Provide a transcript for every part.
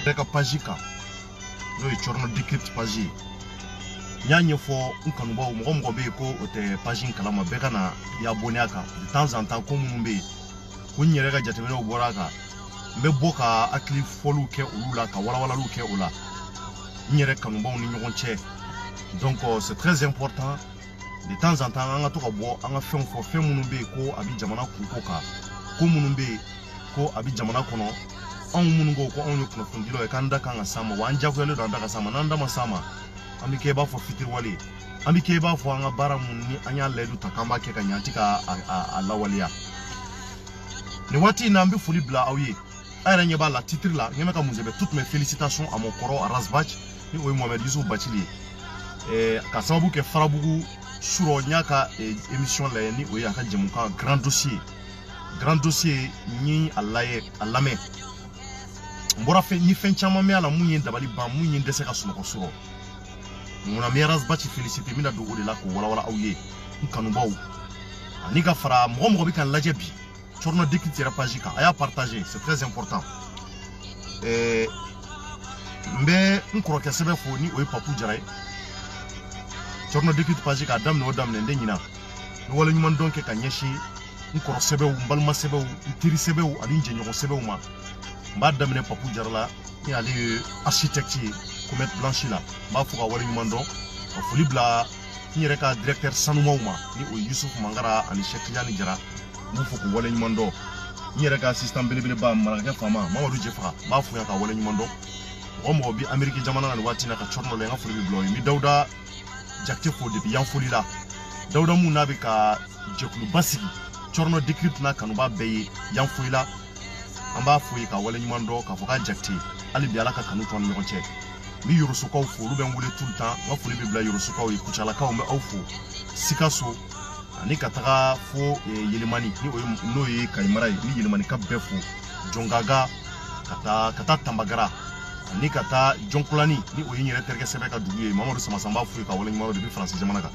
Reka pajika. No e chorno decrypt paji. Nyanye fo unkanuba mo be ko ote pajin kalama be kana ya boniaka de temps en temps ko mumbe. Ko nyere ga jatemene oboraka. Mbe boka akli folu ke ulula ka wala lu ke ula. Nyere kanuba ni nyogon che. Donc c'est très important. De temps en temps anga to ka bo anga fem fo fem mumbe ko abi jamana ku ka. Ko mumbe ko abi jamana kono. On mungo ko on yokno fundilo e kanda kanga sama wanja ko le danda sama nanda masama ami ke ba fo fitir wali ami ke ba fo anga bara munni anya ledu takamba ke kanyati ka ala waliya ni wati na mbi fuli bla awye ayra nyeba la titre la nyema ka munzebe toutes mes félicitations à mon koro Rasbach ni oy Mohamed Yusuf Bachili ka sababu ke farabugu suro nyaka émission la ni oy aka jemuka grand dossier ni alaye alame mbora fe ni fen chama me ala munye dabali ba munye ndese ka suno ko suro muna mi Rasbach féliciter mina do ole la ko wala awye nkanu baw ani ka fara mo bi kan lajebi chorno dikitira pajika aya partager c'est très important mbe nkoro ke sebe fo ni oy papu jaray chorno dikit pajika dam no dam ne ndanyina wala nyuma donke ka nyeshi nkoro sebe mbalma sebe tiri sebe ali njenyo sebe ma Mbada mene papu jarla ni ali architecte Comet Blanchi la ba fuka wala nyumando fuli bla ni reka directeur Sanouma ni o Yusuf Mangara ani Cheikh Yani Jara mu fuku wala nyumando ni reka assistant belebele ba maraka fama Mamadou Jefa ba fuya ka wala nyumando o bi Amerique jamana na wati na ka chorno le nga fuli bi bloy mi Dawda jakte fo depuis yan fuli la Dawda mu nabi ka jeklu basigi chorno decrypt na kanuba beye yan fuli la amba foyi ka wala nyumando ka foka jakti ali bi alaka kanu ton mi ronche mi yurusukaw fo lu ben wule tout le temps wa fuli bi bla yurusukaw e kuchala ka o me awfo sikaso ani kataka fo yelimani ni o no yi kaimara ni yelimani ka befo jongaga kata tambagara ani kata jonkulani ni o yinyere terke sebe ka duguye Mamadou Samasamba foyi ka wala nyumando depuis français jamanaka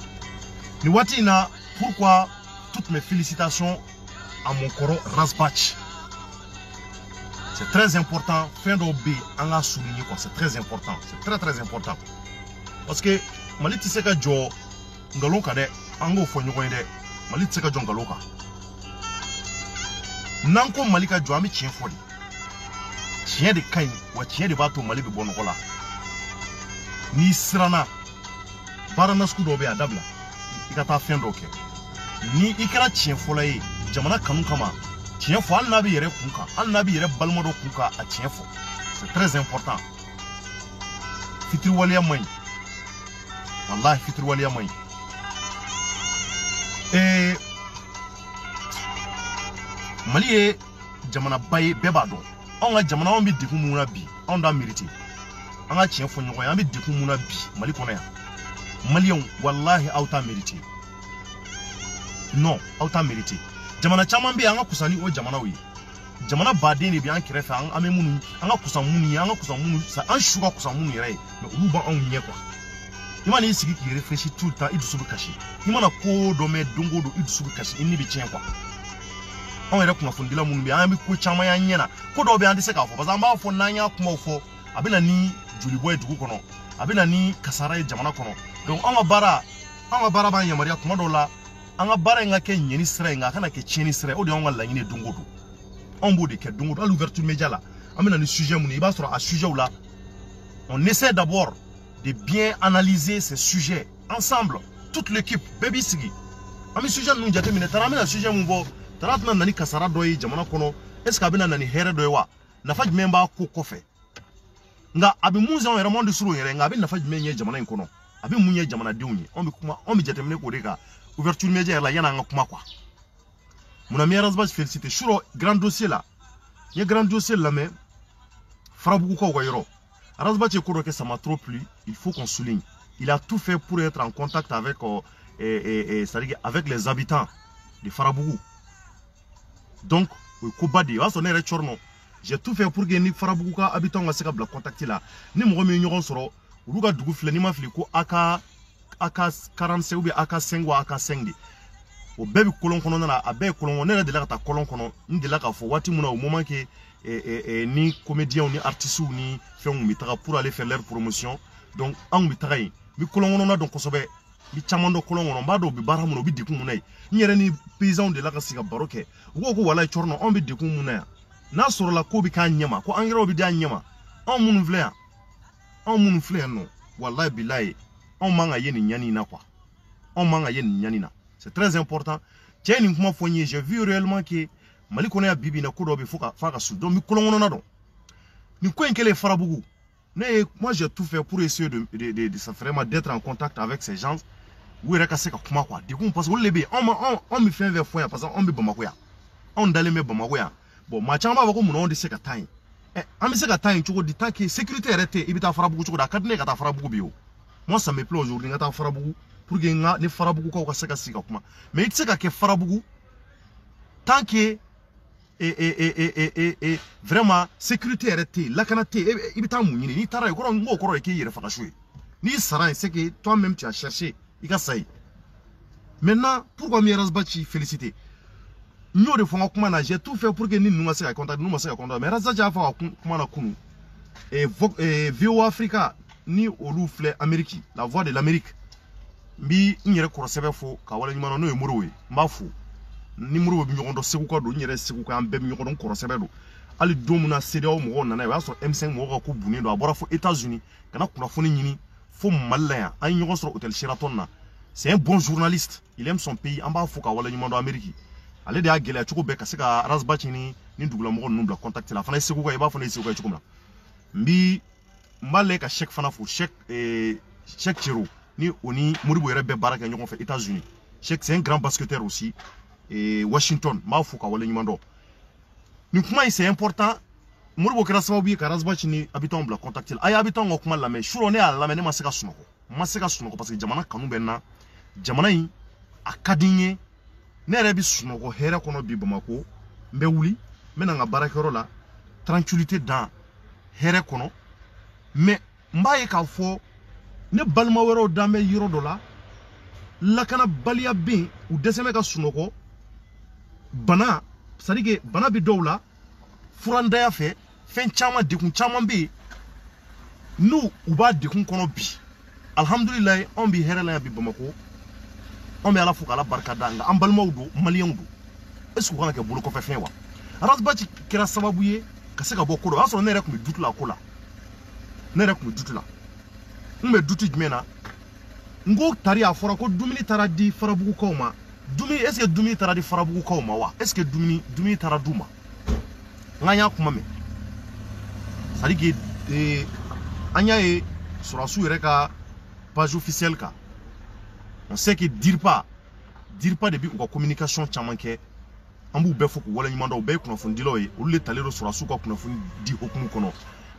ni wati na pourquoi toutes mes félicitations à mon koro Rasbach. C'est très important, fin d'OB, on a souligné quoi, c'est très important, c'est très important. Parce que, Mali Tiseka Jo, Ngaloka de, Ango Fonyokoy de, Mali Tiseka Jo Ngaloka. Nanko Malika Jo, ami tien foli. Tien de Kain, ou tien de Bato Mali Bonokola. Ni Srana, Baranasku d'OB à Dabla, Ikata fin d'OK. Ni Ikara tien folaye, Jamana Kanukama. Tien fo al nabi yere kunka al nabi yere balmado kunka a tien fo c'est très important fitri waliya may wallahi fitri waliya may Mali jamana baye beba do on ga jamana on bi diku muna bi on da mériter on ga tien fo nyogo ya bi diku muna bi Mali kono ya Malion wallahi auta mériter non auta mériter jamana chaman bi anga kusani o jamana wi jamana badeni bi an kirefa an amemunu anga kusamuni sa an shuga kusamuni yere mais ulu ba an nye kwa imani isigi ki réfléchir tout le temps idu subu kashi imana ko do me dongo do idu subu kashi inni bi tien kwa on yere kuma fundila munu bi an bi ko chama ya nyena ko do bi an de se ka fo parce amba fo nanya kuma fo abina ni juli boy dugu kono abina ni kasara jamana kono donc on bara ba yamaria kuma do la anga bara nga ke nyeni sere nga kana ke cheni sere o de on wala nyine dungodo on bodi ke dungodo à l'ouverture média là amena ni sujet muni ba sura à sujet là on essaie d'abord de bien analyser ces sujets ensemble toute l'équipe baby sigi ami sujet nous jate mine taramena sujet mu bo taratna nani kasara doyi jamana kono est-ce que abina nani here doyi wa na faj memba ko kofe nga abi muza on remonde suru yere nga abi na faj menye jamana kono abi munye jamana diunye on bi jate mine ko deka ouverture média la yana nga kuma kwa mon ami Rasbach félicité sur grand dossier là il y a grand dossier là mais Farabugu ko wayro Rasbach ko que ça m'a trop plu il faut qu'on souligne il a tout fait pour être en contact avec c'est-à-dire avec les habitants de Farabugu donc ko badi wa sonere chorno j'ai tout fait pour que ni Farabugu ka habitants nga se ka bla contacter là ni mo mi ñogon soro uluga dugu fle ni ma fli ko aka 45 ou bien aka 5 ou aka 5 o bébé kolon kono na abe kolon ne de la ta kolon kono ndi la ka fo wati muna au moment que ni comédiens ni artistes ni fɛnw mi taga pour aller faire leur promotion donc an mi taga yen mi kolon na donc kosɛbɛ mi caman dɔ kolon kɔnɔ n b'a dɔn u bɛ baara mun na u bɛ dekun mun na yen n yɛrɛ ni paysans de la ka sigi ka baro kɛ u ko walayi cɔrɔnɔ anw bɛ dekun mun na yan n'a sɔrɔla ko bɛ k'an ɲɛma ko engrais bɛ di an ɲɛma anw minnu filɛ yan nɔ walayi bilayi anw man ka ye nin ɲani na quoi anw man ka ye nin ɲani na c'est très important cɛ nin kuma fɔ n ye j'ai vu réellement que Mali kɔnɔ ya bibi na ko dɔ bɛ fɔ ka su donc mi kolon kɔnɔ na dɔn nin ko in kɛlen farabugu moi j'ai tout fait pour essayer de vraiment d'être en contact avec ces gens u yɛrɛ ka se ka kuma quoi dekun parce que olu de bɛ yen anw bɛ fɛn fɛn fɔ yan parce que anw bɛ Bamako yan anw dalen bɛ Bamako yan bon maa caman b'a fɔ ko mun anw tɛ se ka taa yen an bɛ se ka taa yen cogo di tant que sécurité yɛrɛ tɛ i bɛ taa farabugu cogo di a ka di ne ye ka taa farabugu bi o moi ça me plaît aujourd'hui n ka taa farabugu pour que ni farabugukaw ka se ka sigi ka kuma mais i tɛ se ka kɛ farabugu tant que vraiment sécurité yɛrɛ tɛ yen lakana tɛ yen i bɛ taa mun ɲini n'i taara yen kɔrɔ n k'o kɔrɔ ye k'i yɛrɛ faga su ye n'i sara yen c'est que toi même tu as cherché i ka sa yen maintenant pourquoi mi Razbachi féliciter n y'o de fɔ n ka kuma na j'ai tout fait pour que ni ninnu ka se ka contact ninnu ma se ka contact mais Razbachi y'a fɔ ka kuma na kunu VOA Africa ni olu filɛ Amérique la voix de l'Amérique n bi n yɛrɛ kɔrɔsɛbɛ fɔ ka wale ɲuman na n'o ye Moribo ye n b'a fɔ ni Moribo bɛ ɲɔgɔn dɔn Segu ka don n yɛrɛ Segu ka an bɛɛ bɛ ɲɔgɔn dɔn kɔrɔsɛbɛ don hali don min na CEDEAO mɔgɔw nana o y'a sɔrɔ M5 mɔgɔw ka ko bunnen don a bɔra fo États-Unis ka na kunnafoni ɲini fo Mali la yan an ye ɲɔgɔn sɔrɔ hôtel Sheraton na c'est un bon journaliste il aime son pays an b'a fɔ ka wale ɲuman dɔn Amérique ale de y'a gɛlɛya cogo bɛɛ ka se ka Razbachi ni dugulamɔgɔ ninnu bila contact la a fana ye Segu ka i b'a fɔ ne ye Segu ka ye cogo min na n b'a lajɛ ka Cheikh fana fo Cheikh Chero ni o ni Moribo yɛrɛ bɛɛ baara kɛ ɲɔgɔn fɛ États-Unis Cheikh c'est un grand basketteur aussi Washington n b'a fɔ ka wale ɲuman dɔn nin kuma in c'est important Moribo kɛra sababu ye ka Razbachi ni habitants bila contact la a ye habitants ka kuma lamɛn surɔ ne y'a lamɛn ne ma se ka sunɔgɔ parce que jamana kanu bɛ n na jamana in a ka di n ye ne yɛrɛ bɛ sunɔgɔ hɛrɛ kɔnɔ bi Bamako n bɛ wuli n bɛ na n ka baarakɛyɔrɔ la tranquillité dan hɛrɛ kɔnɔ mais n b'a ye k'a fɔ ne balima wɛrɛw dan bɛ yɔrɔ dɔ la lakanabaliya bɛ yen u dɛsɛ bɛ ka sunɔgɔ bana c'est à dire que bana bɛ dɔw la furandaya fɛ fɛn caman dekun caman bɛ yen n'u b'a dekun kɔnɔ bi alhamdulilayi anw bɛ hɛrɛ la yan bi Bamako anw bɛ Ala fo k'Ala barika da nka an balimaw don maliyɛnw don est-ce que u kan ka kɛ bolo kɔfɛ fɛn wa Razbachi kɛra sababu ye ka se ka bɔ ko dɔ o y'a sɔrɔ ne yɛrɛ tun bɛ dutu la ko la ne yɛrɛ tun bɛ dutu la n bɛ dutu jumɛn na n ko tari a fɔra ko dumuni taara di farabugukaw ma dumuni est-ce que dumuni taara di farabugukaw ma wa est-ce que dumuni taara d'u ma n k'an y'a kuma mɛn c'est à dire que an y'a ye sɔrɔdasiw yɛrɛ ka page officielle kan on sait que DIRPA de bi u ka communication caman kɛ an b'u bɛɛ fɔ k'u wale ɲuman dɔn u bɛɛ ye kunnafonidilaw ye olu de talen don sɔrɔdasiw ka kunnafoni di hokumu kɔnɔ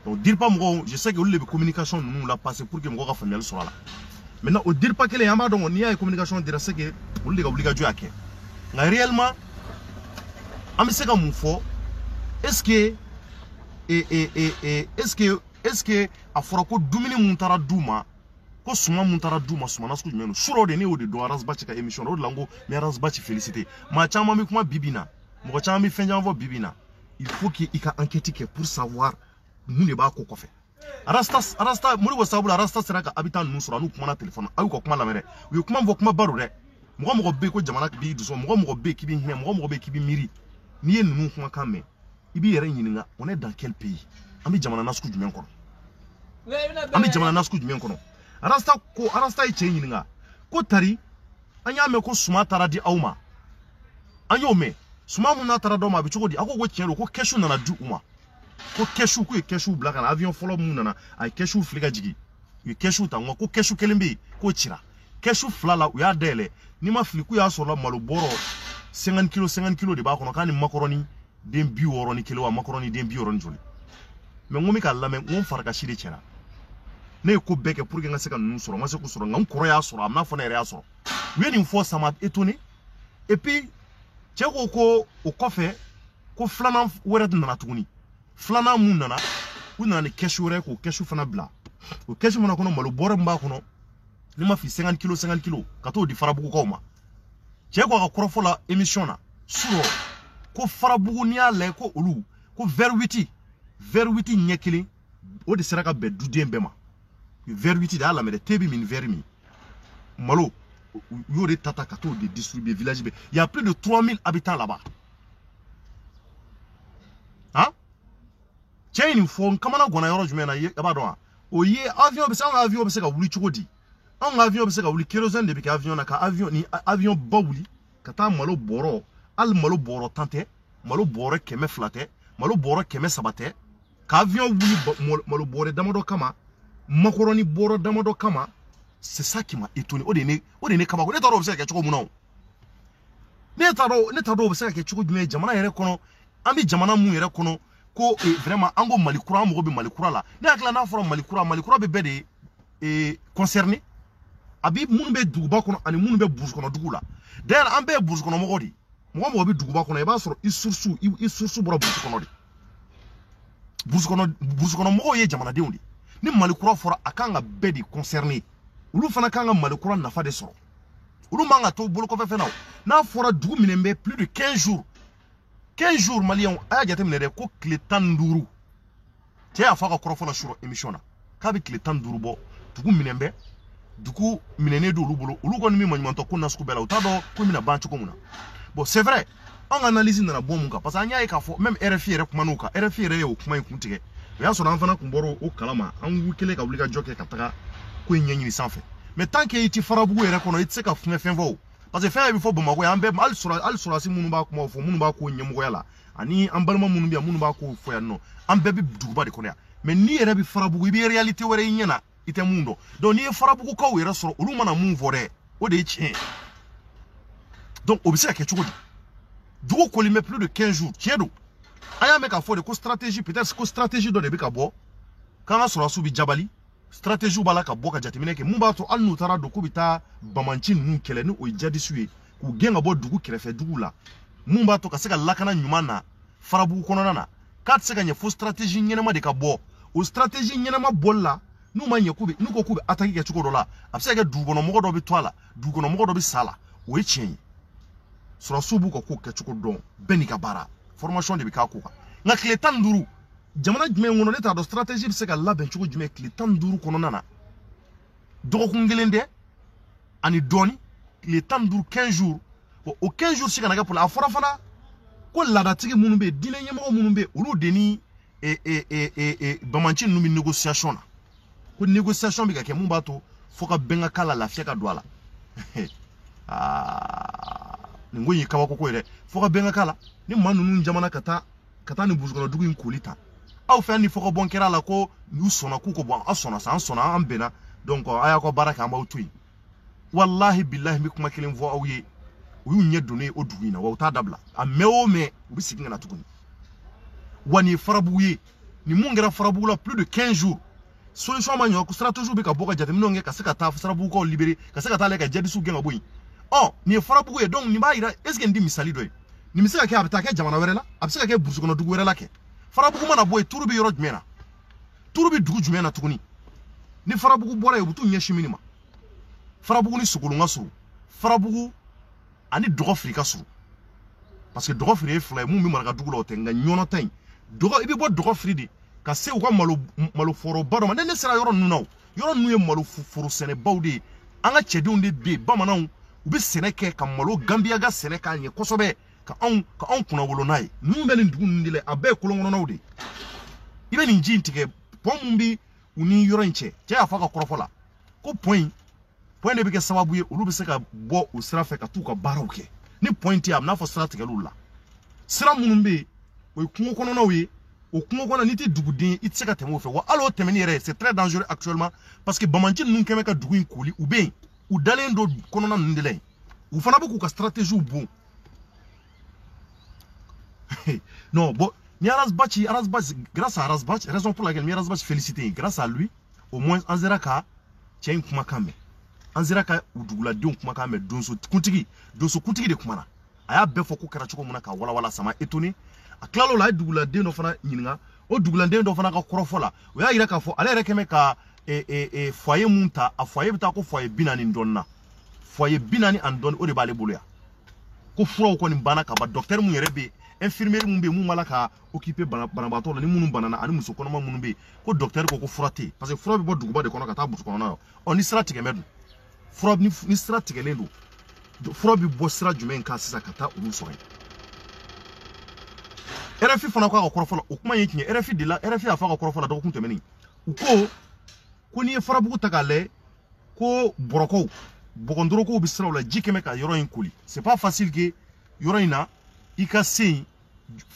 donc DIRPA mɔgɔw je sais que olu de bɛ communication ninnu la passer pour que mɔgɔw ka faamuyali sɔrɔ a la maintenant o DIRPA kelen an b'a dɔn n'i y'a ye communication dira c'est que olu de ka wulikajɔ y'a kɛ nka réellement an bɛ se ka mun fɔ est-ce que a fɔra ko dumuni mun taara d'u ma ko suma mun taara d'u ma suma nasugu jumɛn don surɔ de ne y'o de dɔn Razbachi ka émission na o de la n ko n bɛ Razbachi féliciter maa caman bɛ kuma bibi in na mɔgɔ caman bɛ fɛn caman fɔ bibi in na il faut que i ka enquête kɛ pour savoir mun de b'a ko kɔfɛ Rasta Moribo sababu la Rasta sera ka habitant ninnu sɔrɔ n'u kumana téléphone a y'u ka kuma lamɛn dɛ u ye kuma fɔ kuma ba don dɛ mɔgɔ bɛ yen ko jamana b'i dusu mɔgɔ bɛ yen k'i bɛ hinɛ mɔgɔ bɛ yen k'i bɛ miiri n'i ye ninnu kumakan mɛn i b'i yɛrɛ ɲininka on est dans quel pays an bɛ jamana nasugu jumɛn kɔnɔ Rasta ye cɛ ɲininka ko tari an y'a mɛn ko suma taara di aw ma an y'o mɛn suma mun n'a taara d'aw ma a bɛ cogo di a ko tiɲɛ don ko kɛsu nana di u ma ko kɛsu k'u ye kɛsu bila ka na avion fɔlɔ mun nana a ye kɛsu fili ka jigin u ye kɛsu ta nka ko kɛsu kelen bɛ yen k'o cira kɛsu fila la u y'a dayɛlɛ n'i ma fili k'u y'a sɔrɔ malo bɔrɔ 50 kilo de b'a kɔnɔ k'a ni makɔrɔni den 61 wa makɔrɔni den 60 joli mais n ko n bɛ k'a lamɛn n ko n farakasi de cɛra ne ye ko bɛɛ kɛ pour que n ka se ka ninnu sɔrɔ n ma se k'u sɔrɔ nka n kɔrɔ y'a sɔrɔ a m'a fɔ ne yɛrɛ y'a sɔrɔ u ye nin fɔ ça m'a étonné et puis cɛ ko o kɔfɛ ko filanan wɛrɛ nana tuguni filanan mun nana u nana ni kɛsu wɛrɛ k'o kɛsu fana bila o kɛsu fana kɔnɔ malo bɔrɛ min b'a kɔnɔ ne ma fili 50 kilo ka t'o di farabugukaw ma cɛ ko a ka kɔrɔfɔ la émission na surɔ ko farabugu n'i y'a lajɛ ko olu ko vers 8 ɲɛ kelen o de sera ka bɛn duden bɛɛ ma vers 8 de y'a lamɛn tebi min vers min malo y'o de tata ka t'o de distribuer village bɛɛ il y a plus de 3000 habitants là-bas hein cɛ nin fɔ n kamana gɔnna yɔrɔ jumɛn na i b'a dɔn wa o ye avion bɛ se an ka avion bɛ se ka wuli cogo di an ka avion bɛ se ka wuli kérosène de bɛ kɛ avion na ka avion ni avion ba wuli ka taa malo bɔrɔ hali malo bɔrɔ 10 tɛ malo bɔrɔ 200 tɛ malo bɔrɔ 300 tɛ ka avion wuli malo bɔrɔ damadɔ kama makɔrɔni bɔrɔ damadɔ kama c'est ça qui m'a étonné o de ne kabako ne t'a dɔn o bɛ se ka kɛ cogo mun na o ne t'a dɔn o bɛ se ka kɛ cogo jumɛn jamana yɛrɛ kɔnɔ an bɛ jamana mun yɛrɛ kɔnɔ ko vraiment an ko Mali kura an mɔgɔ bɛ Mali kura la ne hakili la n'a fɔra Mali kura bɛ bɛɛ de concerné a bɛ minnu bɛ duguba kɔnɔ ani minnu bɛ burusi kɔnɔ dugu la d'ailleurs an bɛɛ ye burusi kɔnɔ mɔgɔ de mɔgɔ bɛ duguba kɔnɔ i b'a sɔrɔ i source bɔra burusi kɔnɔ de burusi kɔnɔ mɔgɔw ye jamanadenw de ni Mali kura fɔra a kan ka bɛɛ de concerné olu fana kan ka Mali kura nafa de sɔrɔ olu man ka to bolo kɔfɛ fɛn na n'a fɔra dugu minɛ bɛ plus de 15 jours maliyɛnw a y'a jateminɛ dɛ ko tile 15 cɛ y'a fɔ a ka kɔrɔfɔ la sur émission na k'a bɛ tile 15 bɔ dugu minɛ bɛ dugu minɛnen don olu bolo olu kɔni min maɲumantɔ ko na sugu bɛɛ la u t'a dɔn ko bɛna ban cogo min na bon c'est vrai an ka analyse nana bɔ mun kan parce que an y'a ye k'a fɔ même RFI yɛrɛ kuman'o kan RFI yɛrɛ ye o kuma in kun tigɛ o y'a sɔrɔ an fana kun bɔra o kalama an kɛlen ka wuli ka jɔ kɛ ka taga ko in ɲɛɲini sanfɛ mais tant que i ti farabugu yɛrɛ kɔnɔ i tɛ se ka fɛn fɔ o parce que fɛn bɛ fɔ Bamakɔ yan an bɛɛ hali sɔrɔdasi minnu b'a kuma fɔ minnu b'a ko ɲɛmɔgɔya la ani an balima minnu bɛ yan minnu b'a ko fɔ yan nɔ an bɛɛ bɛ duguba de kɔnɔ yan mais n'i yɛrɛ bɛ farabugu i bɛ réalité wɛrɛ i ɲɛ na i tɛ mun dɔn donc n'i ye farabugukaw yɛrɛ sɔrɔ olu mana mun fɔ dɛ o de ye tiɲɛ donc o bɛ se ka kɛ cogo di dugu koli bɛ plus de 15 jours tiɲɛ don an y'a mɛn k'a fɔ de ko stratégie peut-être ko stratégie dɔ de bɛ ka bɔ k'an ka sɔrɔdasiw bɛ jabali stratégie b'a la ka bɔ ka jateminɛ kɛ mun b'a to hali n'u taara don k'u bɛ taa bamanci ninnu kɛlɛ ni o ye jadisiw ye k'u gɛn ka bɔ dugu kɛrɛfɛ dugu la mun b'a to ka se ka lakana ɲuman na farabugu kɔnɔna na k'a tɛ se ka ɲɛ fo stratégie ɲɛnama de ka bɔ o stratégie ɲɛnama bɔli la n'u ma ɲɛ n'u ko k'u bɛ attaque kɛ cogo dɔ la a bɛ se ka kɛ dugukɔnɔmɔgɔ dɔ bɛ to a la dugukɔnɔmɔgɔ dɔ bɛ sa la o ye tiɲɛ ye sɔrɔdasiw b'u ka ko kɛ cogo dɔn bɛɛ n'i ka baara formation de bɛ k'a ko kan nka tile 15 jamana jumɛn kɔnɔ ne t'a dɔn stratégie bɛ se ka labɛn cogo jumɛn tile 15 kɔnɔna na dɔgɔkun kelen tɛ ani dɔɔni tile 15 15 jours o 15 jours si kana kɛ pour a fɔra fana ko laadatigi minnu bɛ yen diinɛ ɲɛmɔgɔ minnu bɛ yen olu de ni bamanci ninnu bɛ négociation na ko négociation bɛ ka kɛ mun b'a to fo ka bɛn ka k'a la lafiya ka don a la nin ko in ye kabako ko ye dɛ fo ka bɛn ka k'a la ni maa ninnu jamana ka taa nin burukɔnɔ dugu in koli ta aw fɛn ni fɔkɔ bɔn kɛra la ko n'u sɔnna k'u ko bɔn aw sɔnna sa an sɔnna an bɛnna donc a y'a ka baara kɛ an b'aw to yen walahi bilahi n bɛ kuma kelen fɔ aw ye u y'u ɲɛ donnen o dugu in na wa u t'a dabila a mɛn o mɛn u bɛ segin ka na tuguni wa nin ye farabugu ye nin mun kɛra farabugu la plus de 15 jours solution ma ɲɛ ko stratégie bɛ ka bɔ ka jateminɛw kɛ ka se ka taa farabugukaw libérer ka se ka taa ale ka jadisiw gɛn ka bɔ yen nin ye farabugu ye donc nin b'a yira est ce que nin di misali dɔ ye nin bɛ se ka kɛ a bɛ taa kɛ jamana wɛrɛ la a bɛ se ka kɛ burusi kɔnɔ dugu wɛrɛ la kɛ farabugu mana bɔ yen turu bɛ yɔrɔ jumɛn na turu bɛ dugu jumɛn na tuguni ni farabugu bɔra yen u bɛ t'u ɲɛsin min ma farabugu ni sogolon ka surun farabugu ani dɔgɔfiri ka surun parce que dɔgɔfiri ye fila ye mun bɛ maraka dugu la o tɛ nka ɲɔnɔ ta in i bɛ bɔ dɔgɔfiri de ka se u ka maloforoba dɔ ma ne sera yɔrɔ ninnu na yɔrɔ ninnu ye maloforo sɛnɛbaw de ye an ka cɛdenw de bɛ yen bamananw u bɛ sɛnɛ kɛ ka malo ganbiya ka sɛnɛ k'a ɲɛ kosɛbɛ ka anw kunnawolo n'a ye ninnu bɛ nin dugu ninnu de la a bɛɛ ye kolon kɔnɔnaw de ye i bɛ nin ji in tigɛ pɔn mun bɛ u ni yɔrɔ in cɛ y'a fɔ a ka kɔrɔfɔ la ko pɔn de bɛ kɛ sababu ye olu bɛ se ka bɔ o sira fɛ ka t'u ka baaraw kɛ ni pɔn tɛ yen a bɛ n'a fɔ sira tigɛliw la sira minnu bɛ yen o ye kungo kɔnɔnaw ye o kungo kɔnɔ n'i tɛ duguden i tɛ se ka tɛmɛ o fɛ wa hali o tɛmɛni yɛrɛ c'est très dangereux actuellement parce que bamanci ninnu kɛmɛ ka dugu in koli u bɛ yen u dalen don kɔnɔna ninnu de la yen u fana bɛ k'u ka stratégies bon non bon ni Arasbachi grâce à Arasbachi raison pour laquelle mi Arasbachi félicité grâce à lui au moins an sera ka cɛ in kumakan mɛn an sera ka u duguladenw kumakan mɛn donso kuntigi de kumana a y'a bɛɛ fɔ ko kɛra cogo min na ka walawala sama étonné a tilal'o la a ye duguladen dɔ fana ɲininka o duguladen dɔ fana ka kɔrɔfɔ la o y'a yira k'a fɔ ale yɛrɛ kɛmɛ ka foyer mun ta a foyer bɛ taa ko foyer 40 dɔɔnin na foyer 40 ani dɔɔnin o de b'ale bolo yan ko furaw kɔni banna ka ban docteur mun yɛrɛ bɛ infirmière mun be mun mala ka occuper banabaatɔ la ni munun banana ani muso kɔnɔma munun be ko docteur ko fura te parce que fura be bɔ duguba de kɔnɔ ka taa butu kɔnɔ na o ni sira tigɛmɛ dun fura ni sira tigɛlen do fura bi bɔ sira jumɛn kan sisan ka taa olu sɔrɔ RFI fana ko a ka kɔrɔfɔ la o kuma ye tiɲɛ RFI de la RFI a fa ka kɔrɔfɔ la dɔgɔkun tɛmɛnen u ko ni ye farabugu ta k'a lajɛ ko bɔrɔkɔw bɔgɔndɔrɔkow bi siraw la ji kɛmɛ ka yɔrɔ in koli c'est pas facile que yɔrɔ in na i ka se yen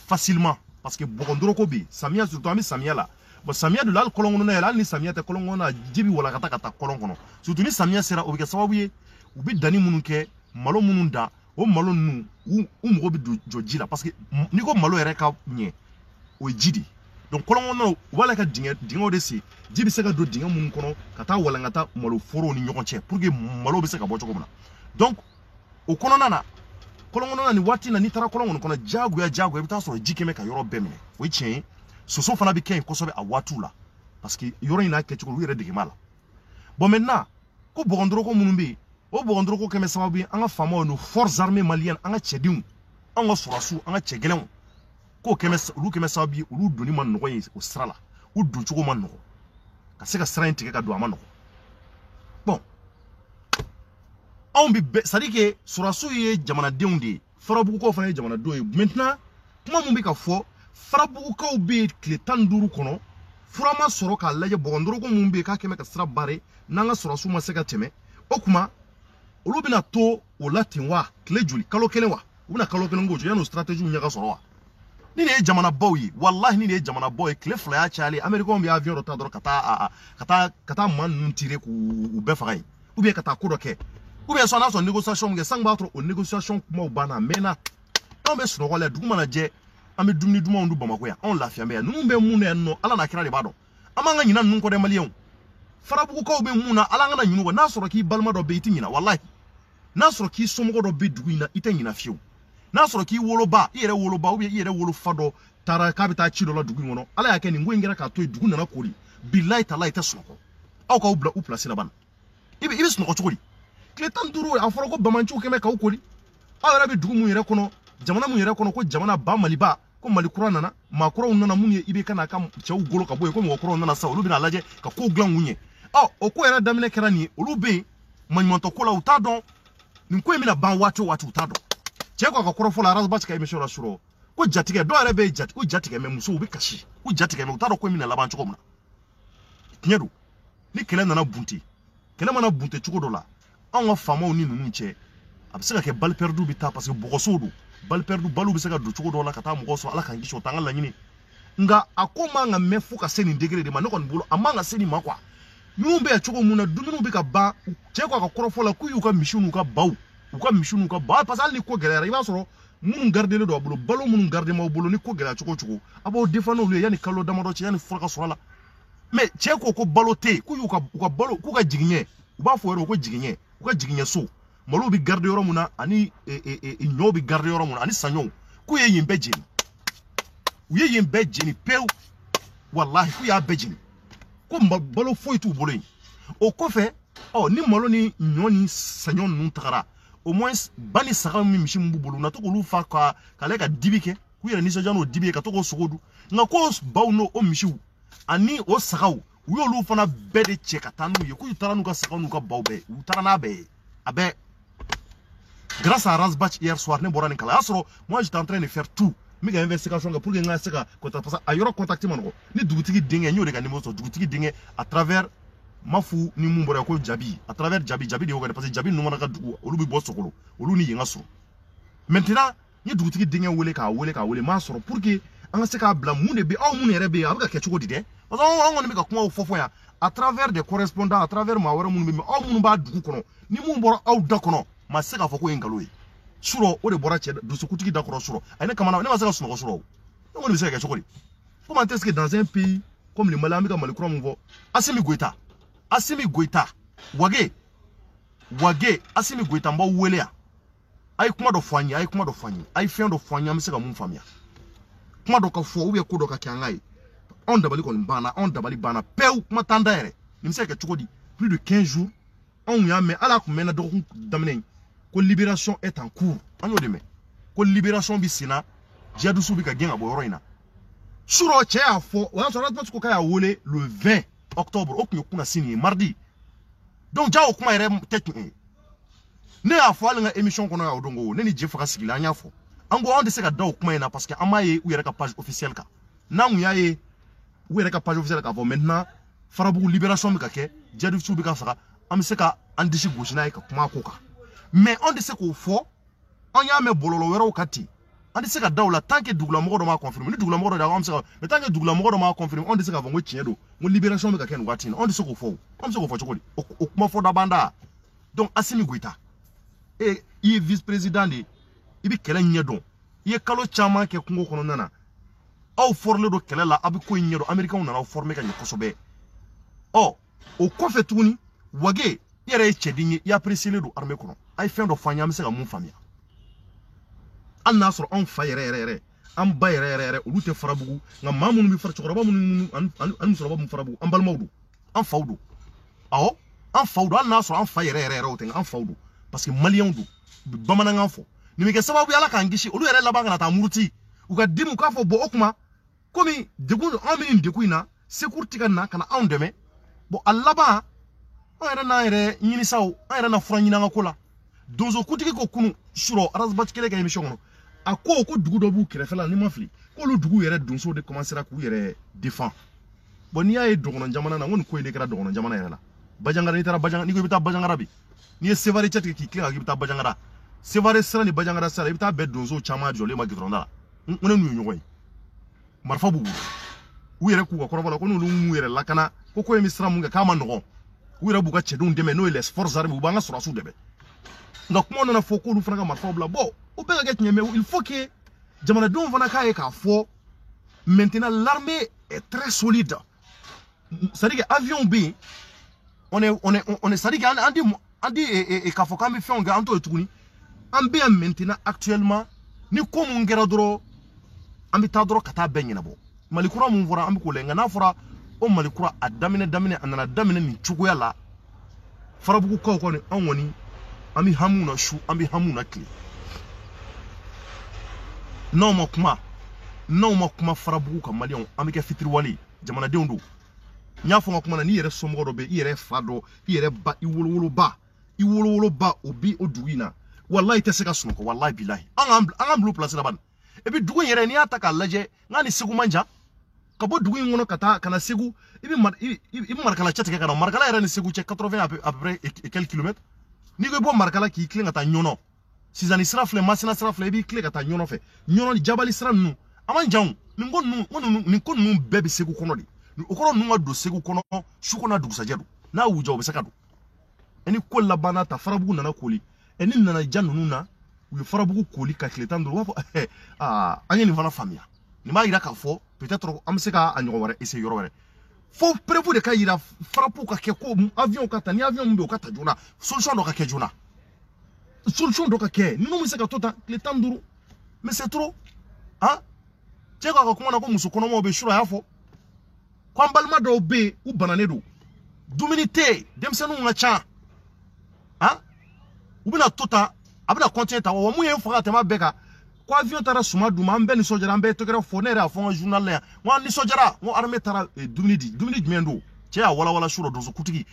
facilement parce que bɔgɔndɔrɔko be samiya surtout an bi samiya la bon samiya de la hali kɔlɔn kɔnɔ yɛrɛ hali ni samiya tɛ kɔlɔn kɔnɔ na ji bi walakata ka taa kɔlɔn kɔnɔ surtout ni samiya sera o bɛ kɛ sababu ye u bi danni minnu kɛ malo minnu da o malo ninnu u mago bɛ jɔ ji la parce que n'i ko malo yɛrɛ ka ɲɛ o ye ji de donc kɔlɔn kɔnɔ u b'a la ka dingɛw de sen ji bɛ se ka don dingɛ minnu kɔnɔ ka taa walankata malo forow ni ɲɔgɔn cɛ pour que malo bɛ se ka bɔ cogo min na donc o kɔnɔna na kɔlɔn kɔnɔ na ni waati na n'i taara kɔlɔn kɔnɔ jagoya i bɛ taa sɔrɔ ji kɛmɛ ka yɔrɔ bɛɛ minɛ o ye tiɲɛ ye soso fana bɛ kɛ yen kosɛbɛ a waatiw la parce que yɔrɔ in n'a kɛcogo u yɛrɛ dege b'a la bon maintenant ko bɔgɔndɔrɔko minnu bɛ yen o bɔgɔndɔrɔko kɛmɛ sababu ye an ka faamaw ni forces armées maliennes an ka cɛdenw an ka sɔrɔsiw an ka cɛgɛlɛnw k'o olu kɛmɛ sababu ye olu donni ma nɔgɔ ye o sira la u doncogo ma nɔgɔ ka se ka sira in tigɛ ka don a ma nɔgɔ bon anw bi c'est à dire que sɔrɔsiw ye jamanadenw de ye farabugukaw fana ye jamanadenw ye maintenant kuma mun bɛ ka fɔ farabugukaw bɛ tile 15 kɔnɔ fura ma sɔrɔ k'a lajɛ bɔgɔndɔrɔko mun bɛ yen k'a kɛmɛ ka sira bare n'an ka sɔrɔsiw ma se ka tɛmɛ o kuma olu bɛna to o la ten wa tile joli kalo kelen wa u bɛna kalo kelen k'o jɔ yan'o stratégie ɲɛ ka sɔrɔ wa ni ne ye jamanabaw ye wallahi ni ne ye jamanabaw ye tile 2 y'a cayalen américains bɛ avion dɔ ta dɔrɔn ka taa maa ninnu tirer k'u bɛɛ faga yen ou bien ka taa ko dɔ kɛ ou bien sɔn n'a sɔrɔ négociation min kɛ sanni b'a sɔrɔ o négociation kumaw banna a mɛnna anw bɛ sunɔgɔ la dugu mana jɛ an bɛ dumuni dumanw dun Bamakɔ yan anw lafiya bɛ yan ninnu bɛ mun na yan nɔ ala n'a kira de b'a dɔn an b'an ka ɲina ninnu kɔ dɛ maliyɛnw farabugukaw bɛ mun na ala an kana ɲin'u kɔ n'a sɔrɔ k'i balima dɔ bɛ i tɛ ɲina wallahi n'a sɔrɔ k'i somɔgɔ dɔ bɛ dugu in na i tɛ ɲina fiyewu n'a sɔrɔ k'i woloba i yɛrɛ woloba ou bien i yɛrɛ wolofa dɔ taara k'a bɛ taa ci dɔ la dugu in kɔnɔ ala y'a kɛ nin ko in kɛra k'a to yen dugu nana kori bilahi talahi i tɛ sunɔgɔ aw k'aw bila u place la bana i bɛ sunɔgɔ cogo di tile 15 a fɔra ko bamanciw kɛmɛ k'aw kori aw yɛrɛ bɛ dugu mun yɛrɛ kɔnɔ jamana mun yɛrɛ kɔnɔ ko jamana ba maliba ko mali kura nana maa kuraw nana mun ye i bɛ kana ka cɛw golo ka bɔ yen ko mɔgɔ kuraw nana sa olu bɛna lajɛ ka kow dilan kun ye o ko yɛrɛ daminɛ kɛra nin ye olu bɛ yen maɲumantɔ ko la u t'a dɔn nin ko in bɛna ban waati o waati u t'a dɔn cɛ ko a ka kɔrɔfɔ la arasibasi ka émission la surɔ ko jatigɛ dɔw yɛrɛ bɛ u jatigɛ mɛ musow bɛ kasi u jatigɛ mɛ u t'a dɔn ko in bɛna laban cogo min na tiɲɛ don ni kɛlɛ nana bunte kɛlɛ mana bunte cogo dɔ la anw ka faamaw ni ninnu cɛ a bɛ se ka kɛ balle perdue bɛ taa parce que bɔgɔsow don balle perdue baliw bɛ se ka don cogo dɔ la ka taa mɔgɔw sɔrɔ ala k'an kisi o t'an ka laɲini nka a ko man ka mɛn fo ka se nin degré de ma ne kɔni bolo a man ka se nin ma quoi minnu bɛ yan cogo mun na dumuniw bɛ ka ban cɛ ko a ka kɔrɔfɔ la k'u y'u ka misiw n'u ka baw parce que hali ni ko gɛlɛyara i b'a sɔrɔ minnu gardelen don a bolo balo minnu garder m'aw bolo ni ko gɛlɛya cogo cogo a b'aw défendre olu ye yanni kalo damadɔ cɛ yanni fura ka sɔrɔ a la mais cɛ ko balo tɛ yen k'u y'u ka balo k'u ka jigiɲɛ u b'a fɔ yɛrɛ ko jigiɲɛ u ka jigiɲɛ so malo bɛ garder yɔrɔ mun na ani ɲɔw bɛ garder yɔrɔ mun na ani saɲɔw k'u ye yen bɛɛ jeni u ye yen bɛɛ jeni pewu walahi k'u y'a bɛɛ jeni ko balo foyi t'u bolo yen o kɔfɛ ni malo ni ɲɔ ni saɲɔ ninnu tagara au moins ba ni saga min misi min b'u bolo u na to k'olu fa k'ale ka dibi kɛ k'u yɛrɛ nisɔndiya n'o dibi ye ka to k'o sogo dun nka ko baw n'o misiw ani o sagaw u y'olu fana bɛɛ de cɛ ka taa n'u ye k'u taara n'u ka sagaw n'u ka baw bɛɛ u taara n'a bɛɛ ye a bɛɛ grâce à Razbach hier soir ne bɔra nin kala a y'a sɔrɔ moi j'étais en train de faire tout n bɛ ka investigation kɛ pour que n ka se ka contact parce que a yɔrɔ contacter ma nɔgɔ ni dugutigi denkɛ n y'o de ka numéro sɔrɔ dugutigi denkɛ à travers mafu ni mun bɔra ko jabi à travers jabi de y'o kɛ parce que jabi ninnu mana ka dugu olu bɛ bɔ sogolo olu ni yen ka surun maintenant n ye dugutigi denkɛ wele k'a wele m'a sɔrɔ pour que an ka se k'a bila mun de bɛ aw minnu yɛrɛ bɛ yen a bɛ ka kɛ cogo di dɛ parce que an kɔni bɛ ka kumaw fɔ yan à travers des correspondants à travers maa wɛrɛ minnu bɛ yen aw minnu b'a dugu kɔnɔ ni mun bɔra aw da kɔnɔ maa se k'a fɔ ko ye nkalon ye surɔ o de bɔra cɛ dusukutigi da kɔrɔ surɔ a ye ne kamana ne ma se ka sunɔgɔ surɔ o ne kɔni bɛ se ka kɛ cogo di comment est-ce que dans un pays comme le Mali an bɛ ka Mali kura mun fɔ Assimi Goïta Wage Assimi Goïta n b'aw wele yan a ye kuma dɔ fɔ an ye a ye fɛn dɔ fɔ an ye an bɛ se ka mun faamuya kuma dɔ ka fɔ ou bien ko dɔ ka kɛ an ka ye anw dabali kɔni banna anw dabali banna pewu kuma t'an da yɛrɛ nin bɛ se ka kɛ cogo di plus de 15 jours anw y'a mɛn ala tun mɛnna dɔgɔkun daminɛ ko libération est en cours an y'o de mɛn ko libération bi sen na jihadu subi ka gen abo yoro ina suro che a fo wa so ratma ko kaya wole le 20 octobre o kunyo kuna sini mardi donc jawo kuma ere tekni ne a fo ala émission kono ya odongo ne ni je faka sigila anya fo ango on de se ka daw kuma ina parce que amaye ou yere ka page officielle ka na mu yaye ou yere ka page officielle ka fo maintenant farabu libération mi ka ke jihadu subi ka faka am se ka andishi goshina ka kuma ko ka mais on de se ko fo on ya me bololo wero kati on dit que Daoula tant que Dougla Moro m'a confirmé, Dougla Moro mais tant que Dougla Moro m'a confirmé, on dit que va tiendo, mon libération de quelqu'un watin, on dit ce qu'on fait, on se fait chokoli, au kuma foda banda. Donc Assimi Goïta et il est vice-président de il est quel nyedon, il est kalo chama ke Congo kononana. Au forle do kele la abi ko nyedo américain on a formé ka nyokosobe. Oh, au kofe tuni wage yere chedinyi ya presile do armée kono. Ay fin do fanya me se ga mon famille. An nasro on fayere an bayere olu te farabugu nga mamunu mi far chokoro mamunu an musoro bamu farabugu an balmawdu an fawdu awo an fawdu an nasro an fayere o ten an fawdu parce que malien du bamana nga fo ni mi ke sababu yala kan gishi olu yere labanga na ta muruti u ka dimu ka fo bo okuma komi degu an min degu ina sécurité kan na kana an deme bo allaba an yere na yere nyini saw an yere na fura nyina nga kola dozo kutiki ko kunu shuro arasbat kele ka émission no ako ko dugu do bu krefela ni mafli ko lu dugu yere donso de commencer à ku yere défend bon ni ay dogono jamana na won ko inde kra dogono jamana yere la bajangara ni tara bajangara ni ko bita bajangara bi ni sevare chat ki klinga bita bajangara sevare sara ni bajangara sara bita be donso chama jole ma gitronda on nu nyoy marfa bubu u yere ku ko korobala ko nu mu yere lakana ko emisra mu ga kama no u yere bu ga chedun deme no les forces armées bu banga sura su debe donc mon na foko lu franga marfa bla bo o be ga mais il faut que jamana don vana ka ka fo maintenant l'armée est très solide c'est-à-dire que avion B on est c'est-à-dire andi et ka fo ka mi fait on ga anto etuni an be maintenant actuellement ni ko mun ngera doro ambi ta doro kata benyina bo malikura mun fora ambi ko lenga na fora o malikura adamine anana damine ni chugoya la farabuku ko ni an woni ami hamuna shu ambi hamuna kli non ma kuma farabuku ka malion ami ke fitri wali jamana deundu nya fo kuma na ni yere somo do be yere fado yere ba iwolo ba obi oduina wallahi teseka sunko wallahi billahi an blue place laban e bi dugu yere ni ataka laje ngani segu manja ka bo dugu ngono kata kana segu ibi markala chatike kana markala yere ni segu che 80 à peu près et quelques kilomètres ni go bo markala ki klinga ta nyono sizani srafle masina srafle bi klinga ta nyono fe nyono ni jabali sran nu amanjaw ni ko nu bebi segu kono di okoro nu do segu kono shuko na dugu sajadu na wujo be sakadu eni ko labana ta farabugu nana koli eni nana jannu na wi farabugu koli ka kletando wafo anya ni vana famia ni ma ira ka fo peut-être amseka anyo wore ese yoro wore fo prévu de ka ira farapu ka ke ko avion ka tani avion mbe ka ta jona solution do ka ke jona solution do ka ke ni no museka tota kletando mais c'est trop hein cheka ka kuma na ko musukono mo be shura yafo kwambalma do be u banane do duminité demsenu ngacha hein ubina tota abina continuer ta wo mu yen fo ka ma beka ko avion tara suma duma ambe ni sojara ambe to kere fo nere afon journal la mo ni sojara mo armée tara dumini mendo che ya wala shuro dozo kutigi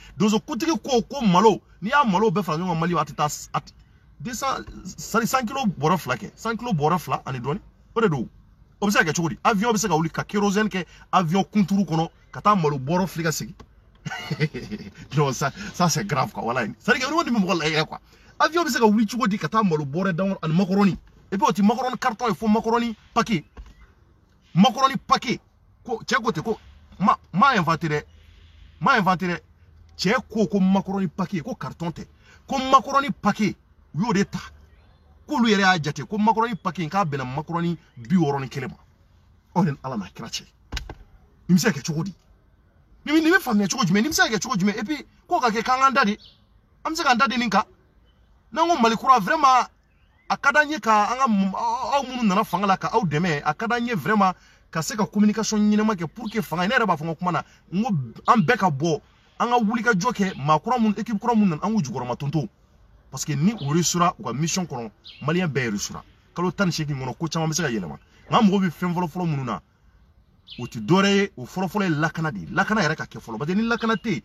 ko malo ni ya malo be fa mali watita at 100 kg borofla ke 100 kg borofla ani doni ode do obisa ke chukudi avion be se ka wuli ka kérosène ke avion kunturu kono kata malo borofli ka sigi non ça c'est grave quoi voilà ça dit que on dit me wala quoi avion be se ka wuli chukudi kata malo bore down an macaroni et puis tu macaroni carton il faut macaroni paquet ko chekote ko ma inventé cheko ko macaroni paquet ko carton te ko macaroni paquet yo deta ko lu yere ajate ko macaroni paquet ka bena macaroni bi woroni kelema onen ala na krache nimse ke chokodi nimi famia chokoji me nimse ke chokoji me et puis ko ka ke kanganda di amse ka ndadi ninka nango malikura vraiment akadanye ka anga au munu nana fangala ka au deme akadanye vraiment ka se ka communication nyinema ke pour que fanga nere ba fanga kuma na ngo ambeka bo anga wuli ka joke makura mun équipe kura mun nan angu jugoro matonto parce que ni o resura ou mission kono malien be resura kalo tan sheki ngono ko chama se ka yelema nga mo bi fen folo mununa o ti dore o folo lakana di lakana yɛrɛ ka kɛ folo parce que ni lakana te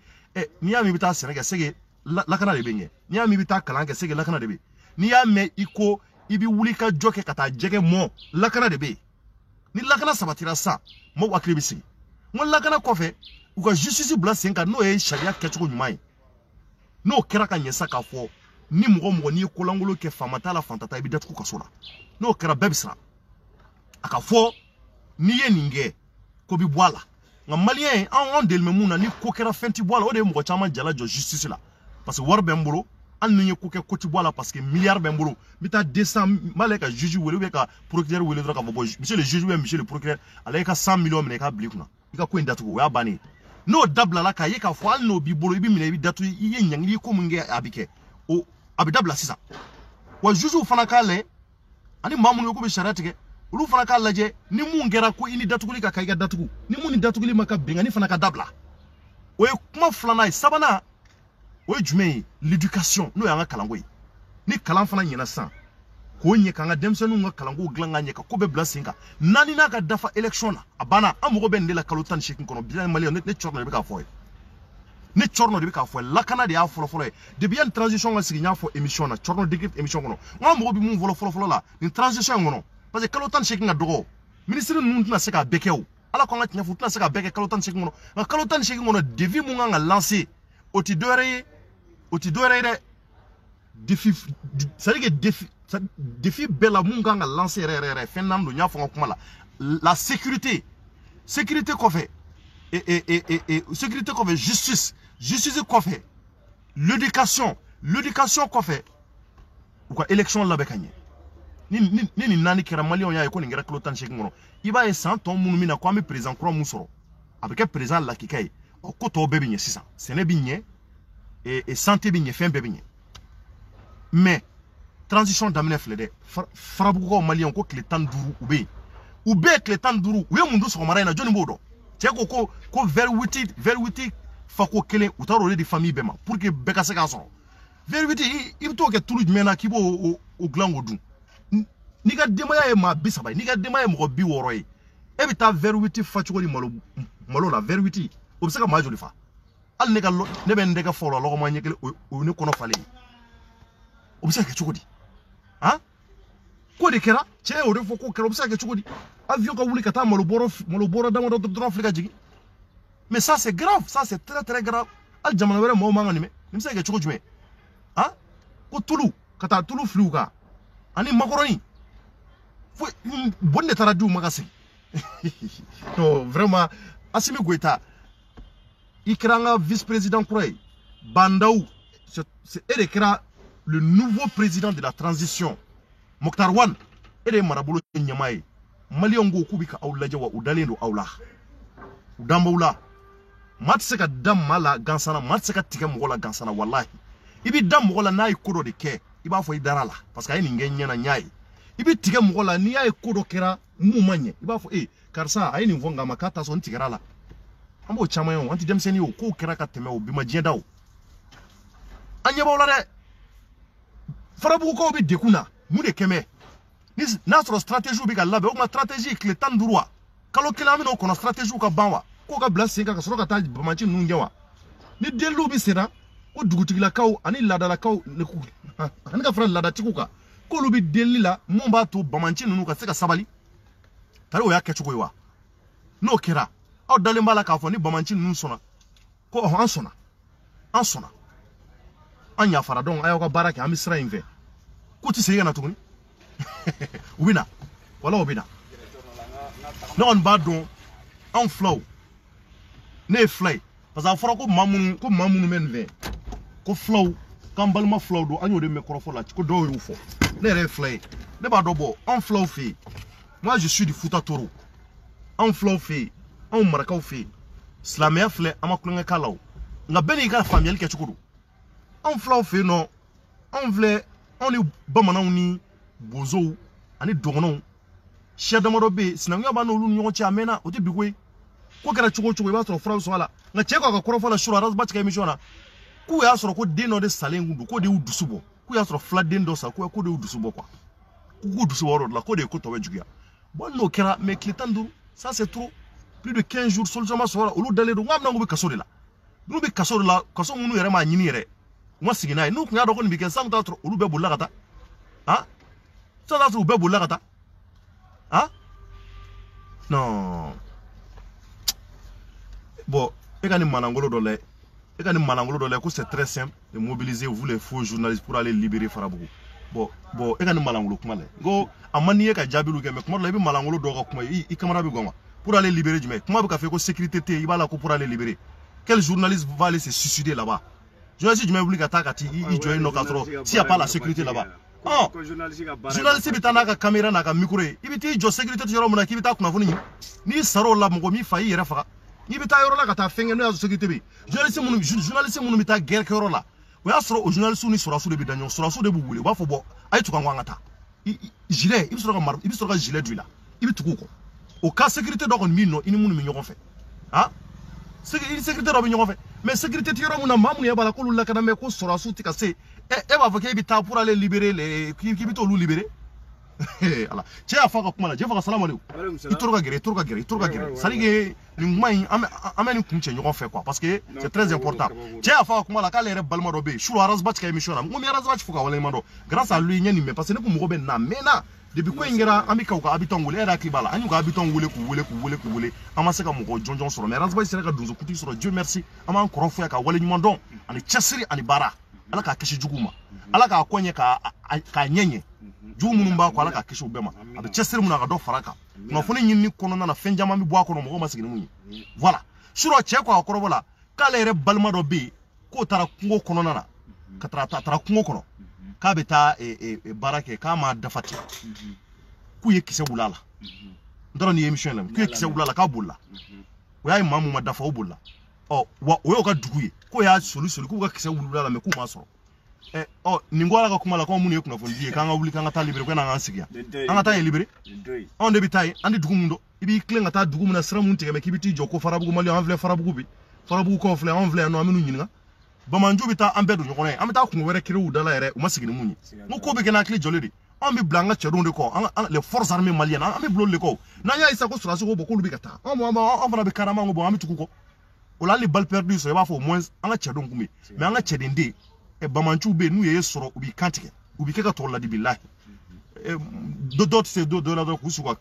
ni y'a mi bita sɛnɛ kɛ sege lakana de be ɲɛ ni y'a mi bita kalan kɛ sege lakana de be ni y'a mɛ iko i bi wuli ka jɔ kɛ ka taa jɛgɛ mɔ lakana de be ni lakana sabatira sa mo wakili bi sigi mo lakana kɔfɛ u ka justice bila sen kan n'o ye sariya kɛcogo ɲuman ye n'o kɛra ka ɲɛ sa k'a fɔ ni mɔgɔ n'i ye kolangolo kɛ faama t'a la fanta ta i bi datugu kaso la n'o kɛra bɛɛ bi siran a ka fɔ n'i ye nin kɛ ko bi bɔ a la nka maliyɛn an delimɛ mun na ni ko kɛra fɛn ti bɔ a la o de ye mɔgɔ caman jala jɔ justice la parce que wari bɛ n bolo hali ni n ye ko kɛ ko ti bɔ a la parce que miliyari bɛ n bolo n bɛ taa 200 n b'ale ka juge wele ou bien ka procureur wele dɔrɔn k'a fɔ bon monsieur le juge ou bien monsieur le procureur ale i ka 100 millions minɛ i k'a bila i kunna i ka ko in datugu o y'a bannen n'o dabilala k'a ye k'a fɔ hali n'o b'i bolo i bɛ minɛ i bɛ datugu i ye ɲangili ko min kɛ a bɛ kɛ o a bɛ dabila sisan wa jugew fana k'a lajɛ ani maa minnu ye ko bɛ sariya tigɛ olu fana k'a lajɛ ni mun kɛra ko i ni datuguli ka kan i ka datugu ni mun ni datuguli ma ka bɛnkanni fana ka dabila o ye kuma filanan ye sabanan o ye jumɛn ye l'éducation n'o y'an ka kalanko ye ni kalan fana ɲɛna sisan k'o ɲɛ k'an ka denmisɛnninw ka kalanko dilan ka ɲɛ ka ko bɛɛ bila sen kan naani n'a ka dafa élection na a banna an mago bɛ nin de la kalo 18 kɔnɔ bilahi maliyɛn ne cɔrɔ de bɛ k'a fɔ ye ne cɔrɔ de bɛ k'a fɔ ye lakana de y'a fɔlɔfɔlɔ ye depuis yanni transition ka sigi n y'a fɔ émission na cɔrɔ décrypte émission kɔnɔ n ka mago bɛ mun fɔlɔ la nin transition in kɔnɔ parce que kalo 18 ka dɔgɔ ministre ninnu tɛna se k'a bɛɛ kɛ o ala ko an ka tiɲɛ fɔ u tɛna se k'a bɛɛ kɛ kalo 18 kɔnɔ nka kalo 18 kɔnɔ défi mun kan ka lancer o ti dɔwɛrɛ ye dɛ défi c'est à dire que défi bɛɛ la mun kan ka lancer yɛrɛ fɛn naani don n y'a fɔ n ka kuma la la sécurité kɔfɛ sécurité kɔfɛ justice kɔfɛ l'éducation kɔfɛ u ka élection labɛn ka ɲɛ ni nin naani kɛra maliyɛnw y'a ye ko nin kɛra kalo 18 kɔnɔ i b'a ye san tɔ minnu min na ko an bɛ président kura mun sɔrɔ a bɛ kɛ président lakika ye ɔ ko tɔw bɛɛ bɛ ɲɛ sisan sɛnɛ bɛ ɲɛ santé bɛ ɲɛ fɛn bɛɛ bɛ ɲɛ mais transition daminɛ filɛ dɛ farabugukaw maliyɛnw ko tile 15 u bɛ yen u bɛɛ tile 15 u ye mun dun sɔgɔmada in na jɔnni b'o dɔn cɛ ko vers 8 fako kelen u taara o de di famille bɛɛ ma pour que bɛɛ ka se k'a sɔrɔ vers 8 i bɛ t'o kɛ tulu jumɛn na k'i b'o dilan k'o dun n'i ka denbaya ye maa 30 ye n'i ka denbaya ye mɔgɔ 60 ye e bɛ taa vers 8 fa cogo di malo la vers 8 o bɛ se ka maa joli fa hali ne bɛ n dɛgɛ fɔlɔ lɔgɔma ɲɛ kelen o ye ne kɔnɔ falen ye o bɛ se ka kɛ cogo di han ko de kɛra cɛ ye o de fɔ ko kɛra o bɛ se ka kɛ cogo di avion ka wuli ka taa malo bɔrɔ damadɔ dɔrɔn fili ka jigin mais ça c'est grave ça c'est très très grave hali jamana wɛrɛ mɔgɔw man kan ka nin mɛn nin bɛ se ka kɛ cogo jumɛn han ko tulu ka taa tulu fili u kan ani makɔrɔni bon de taara di u ma ka segin non vraiment Assimi Goïta i kɛra an ka vice président kura ye Bandaw c'est e de kɛra le nouveau président de la transition Mokhtar Wane e de ye marabolo ɲɛmaa ye maliyɛnw ko k'u bɛ ka aw lajɛ wa u dalen don aw la u dan b'aw la maa tɛ se ka da maa la gansan na maa tɛ se ka tigɛ mɔgɔ la gansan na walahi i bɛ da mɔgɔ la n'a ye ko dɔ de kɛ i b'a fɔ i dara la parce que a ye nin kɛ n ɲɛna n y'a ye i bɛ tigɛ mɔgɔ la n'i y'a ye ko dɔ kɛra mun ma ɲɛ i b'a fɔ karisa a ye nin fɔ nka ma k'a ta sɔn n tigɛra la an b'o caman ye o an tɛ denmisɛnnin ye o kow kɛra ka tɛmɛ o bi ma diɲɛ da o an ɲɛ b'aw la dɛ farabugukaw bɛ dekun na mun de kɛmɛ n'a sɔrɔ stratégie bɛ ka labɛn o kuma stratégie tile 15 wa kalo kelen an bɛ n'o kɔnɔ stratégie ka ban wa k'o ka bila sen kan ka sɔrɔ ka taa bamaci ninnu gɛn wa ni deliliw bɛ senna ko dugutigilakaw ani laadalakaw ani ka fara laadatigiw kan k'olu bɛ delili la mun b'a to bamaci ninnu ka se ka sabali tari o y'a kɛcogo ye wa n'o kɛra aw dalen b'a la k'a fɔ ni bamaci ninnu sɔnna ko an sɔnna an yafara dɔn a y'aw ka baara kɛ an bɛ sira in fɛ k'u tɛ segin ka na tuguni u bɛ na wala u bɛ na ne kɔni b'a dɔn anw filaw ne ye fila ye parce que a fɔra ko maa minnu bɛ nin fɛ ko filaw k'an balima filaw don an y'o de mɛn kɔrɔfɔ la ko dɔw y'o fɔ ne yɛrɛ ye fila ye ne b'a dɔn bɔ anw filaw fɛ yen moi je suis du Fouta Toro anw filaw fɛ yen anw marakaw fɛ yen silamɛya filɛ an ma kulonkɛ k'a la o nka bɛɛ n'i ka faamuyali kɛcogo don anw filaw fɛ yen nɔ anw filɛ anw ni bamananw ni bozow ani dɔgɔnɔw siya damadɔ bɛ yen sinankunya b'a n'olu ni ɲɔgɔn cɛ a mɛnna o tɛ bi ko ye ko kɛra cogo o cogo i b'a sɔrɔ fura bɛ sɔrɔ a la nka cɛ k'a ka kɔrɔfɔ la sura arasaba tigɛ émission na k'u y'a sɔrɔ ko den dɔ de salen kun don k'o de y'u dusu bɔ k'u y'a sɔrɔ filaden dɔ sa k'o de y'u dusu bɔ quoi k'u dusu bɔ o de la k'o de ye ko tɔ bɛ juguya bon no kera mais Clétandou ça c'est trop plus de 15 jours solution ma sora olu dalé do ngam nangu be kaso de la nu be kaso de la kaso munu yere ma nyini yere mo sigina nu ku ngado ko ni be sam ta tro olu be bulla kata ah ça ta tro be bulla kata ah non bon et quand ni manangolo do le et quand ni manangolo do le ko c'est très simple de mobiliser vous les faux journalistes pour aller libérer Farabougou bon et quand ni manangolo kuma le go amani ka jabilu ke me kuma le be manangolo do ko kuma I kamara be gonga pour aller libérer du mec. Comment vous avez fait sécurité il va là pour aller libérer. Quel journaliste va aller se suicider là-bas? Journaliste du même attaque il joue nos 4 s'il n'y a pas la sécurité là-bas. Oh, journaliste qui a la caméra na ka micro, il biti jo sécurité tu yoro ki bita kuna foni ni saro la mo mi fayi yere faka. Ni bita yoro la ka ta fenge no sécurité bi. Journaliste munu bita guerre ke yoro la. Wa soro journaliste ni soro de bi danyo soro de bu wule wa fo bo ay tu kan ngata. Gilet, il sera mar, il sera gilet du là. Il bi tuko. Au cas sécurité donc mino ini munu minyo fait ah sécurité do minyo fait mais sécurité tiro muna mamu ya bala ko lulla kana me ko sora suti ka se e va voke bi ta pour aller libérer les qui bi to lu libérer ala che afa ka kuma la je fa assalamu alaikum itorga gere salige ni mai ameni kunche nyo fait quoi parce que c'est très important che afa ka kuma la ka lere balma do be shuru arasbat ka émission na ngumi arasbat fuka wala mando grâce à lui nyani me parce que ne ko mo be na mena depuis quoi ingera amika ko abiton wule era kibala anyu ko abiton wule ku amase ka mo jonjon soro mais rasba sere ka dunzo kuti soro Dieu merci ama nkoro fu ya ka wale nyuma don ani chasiri ani bara ala ka keshi juguma ala ka konye ka nyenye jumu numba ko ala ka keshi ubema abi chasiri muna ka do faraka no foni nyinni kono na fenjama mi bwa ko no mo masigi munyi voilà suro che ko akoro bola kala ere balma do bi ko tara kungo kono na ka tara kungo kono kabeta barake kama dafati kuye kise bulala ndoro ni émission la kuye kise bulala ka bulla oya mamu ma dafa obulla o oyo ka duguye ko ya solution ko ka kise bulala me ku ma so ningola ka kuma la ko munu yekuna fondiye kanga wuli kanga ta libéré ko na ngansigia anga ta libéré on debitaye andi dugumundo ibi klenga ta dugumuna sra mun tege me kibiti joko Farabougou mali envelé Farabougou bi Farabougou ko envelé no aminu nyinga bamanju bita ambedo nyoko ne amita ku were kire udala ere umasigini munyi ngoko be kana kli joledi on bi blanga chedonde ko les forces armées maliennes on bi blole ko na ya isa ko suraso ko bokolu bi kata on fana be karama ngo bo amitu ko o la li bal perdu so ba fo moins anga chedon kumi mais anga chedende e bamanju be nu ye soro ubi kantike ubi keka to la di billahi dot c'est do la do ku suka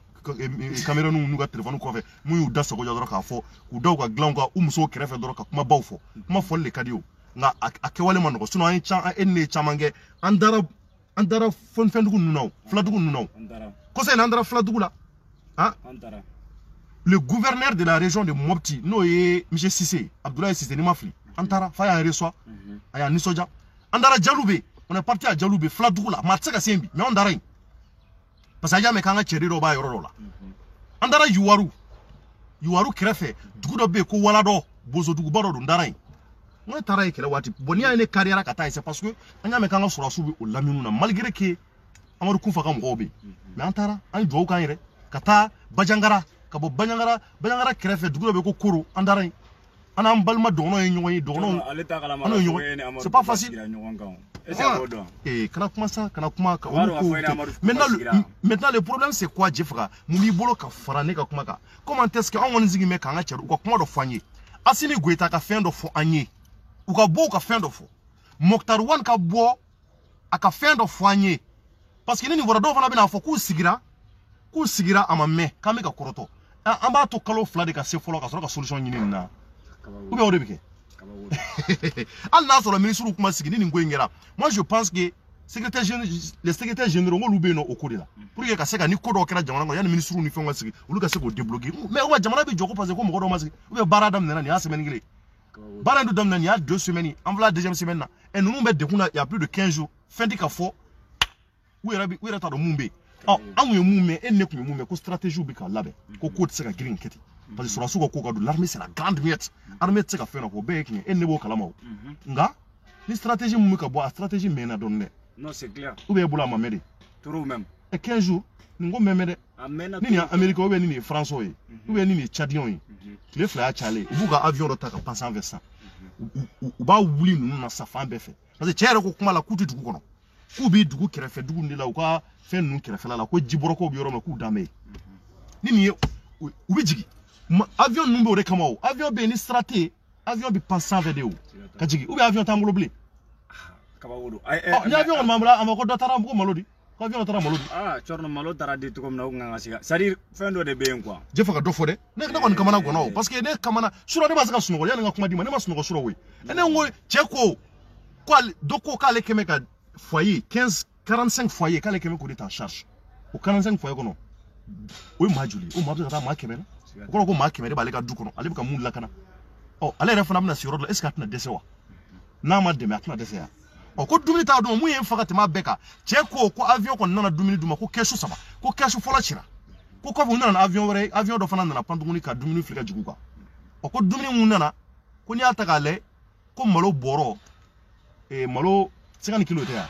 caméra nu ga téléphone ko fe muyu daso ko jodoro ka fo ku daw ka glanga umso krefe doro ka kuma baw fo kuma fo le kadio nga akewale manoko sino an chan enne chamange andara fon fendugu nunaw fladugu nunaw ko c'est andara fladugu la hein le gouverneur de la région de Mopti no ye monsieur Cissé Abdoulaye Cissé ni mafli antara fa ya reçoit aya ni soja andara Dialoubé on est parti à Dialoubé fladugu la matsaka sembi mais on dara parce que ya me kanga cheri roba yoro la andara yuwaru krefe dugu do be ko wala do bozo dugu baro do ndara on taray kele wati boni ane carrière kata c'est parce que anya me kanga sura subi o laminu na malgré que amaru kufa kam obe mais antara an do kan yere kata bajangara kabo bajangara krefe dugu be ko koro andara ana mbalma dono yi dono c'est pas facile kana kuma ça kana kuma ka maintenant le problème c'est quoi Jeffra mumi bolo ka farane ka kuma ka comment est-ce que on nzigi me kanga cheru ko kuma do fanye asini goita ka fin do fo anye ou ka bo ka fin do fo Mokhtar Wane ka bo aka fin do fo anye parce que ni wora do fana bina fo ku sigira amame ka me ka koroto amba to kalo fla de ka se folo ka so ka solution nyini na ou bien odebike al na so le ministre kuma sigini ni ngengera moi je pense que les secrétaires généraux ngolu be no okodi la pour que ka se ka ni kodo kera jamana ngo ya ministre ni fo ngasigi ulu ka se ko débloquer mais o jamana bi joko parce que ko mo do masigi ou bien baradam nena ni a semaine ngile baradam dam nena il y a 2 semaines en voilà deuxième semaine na et nous met de kuna il y a plus de 15 jours fin di ka fo où era ta do mumbe amu yo mume enne ku mume ko stratégie bi ka labe ko ko tse ka green keti parce que sur la souko ko ka do l'armée c'est la grande miette armée tse ka fe na ko be ki enne bo kala maw nga ni stratégie mume ka bo stratégie mena donne non c'est clair ou bien boula mamede trop même et 15 jours ngo memede ni Amérique ou bien ni France ou bien ni Tchadien les frères Tchale ou ka avion do ta ka passer en versant ou ba wuli nu na safa be fe parce que tiere ko kuma la kutu dugu kono ku bi dugu kerefe dugu ndila u ka fe nu kerefe la ko jiboro ko bi yoro ma ku dame ni ni u bi jigi avion numbe o de kama o avion be ni straté avion bi passant vers de o ka jigi ou avion tambulo blé kaba wodo ni avion on mamla amako do tara ko malodi ko avion tara malodi chorno malo tara de to comme na nganga siga c'est-à-dire fendo de ben quoi je faka do fode ne kon kamana gono parce que ne kamana suro ne ba saka suno ya nga kuma di ma ne ma suno suro we ene ngo cheko ko doko ka le kemeka foyer 45 foyers ka le kemeka ko de en charge o 45 foyers kono o majuli o mabza ta ma kemena ko ma kemena ba le ka du kono ale ka mun la kana oh ale refa na siro est-ce que atna desewa na ma de me atna deseya o ko dumini ta do mu yen fakati ma beka cheko ko avion ko nana dumini duma ko kesu saba ko kesu fola chira ko bu nana avion wore avion do fana nana pandunguni ka dumini flika jiguka o ko dumini mu nana ko ni ataka le ko malo boro malo 50 kg te ya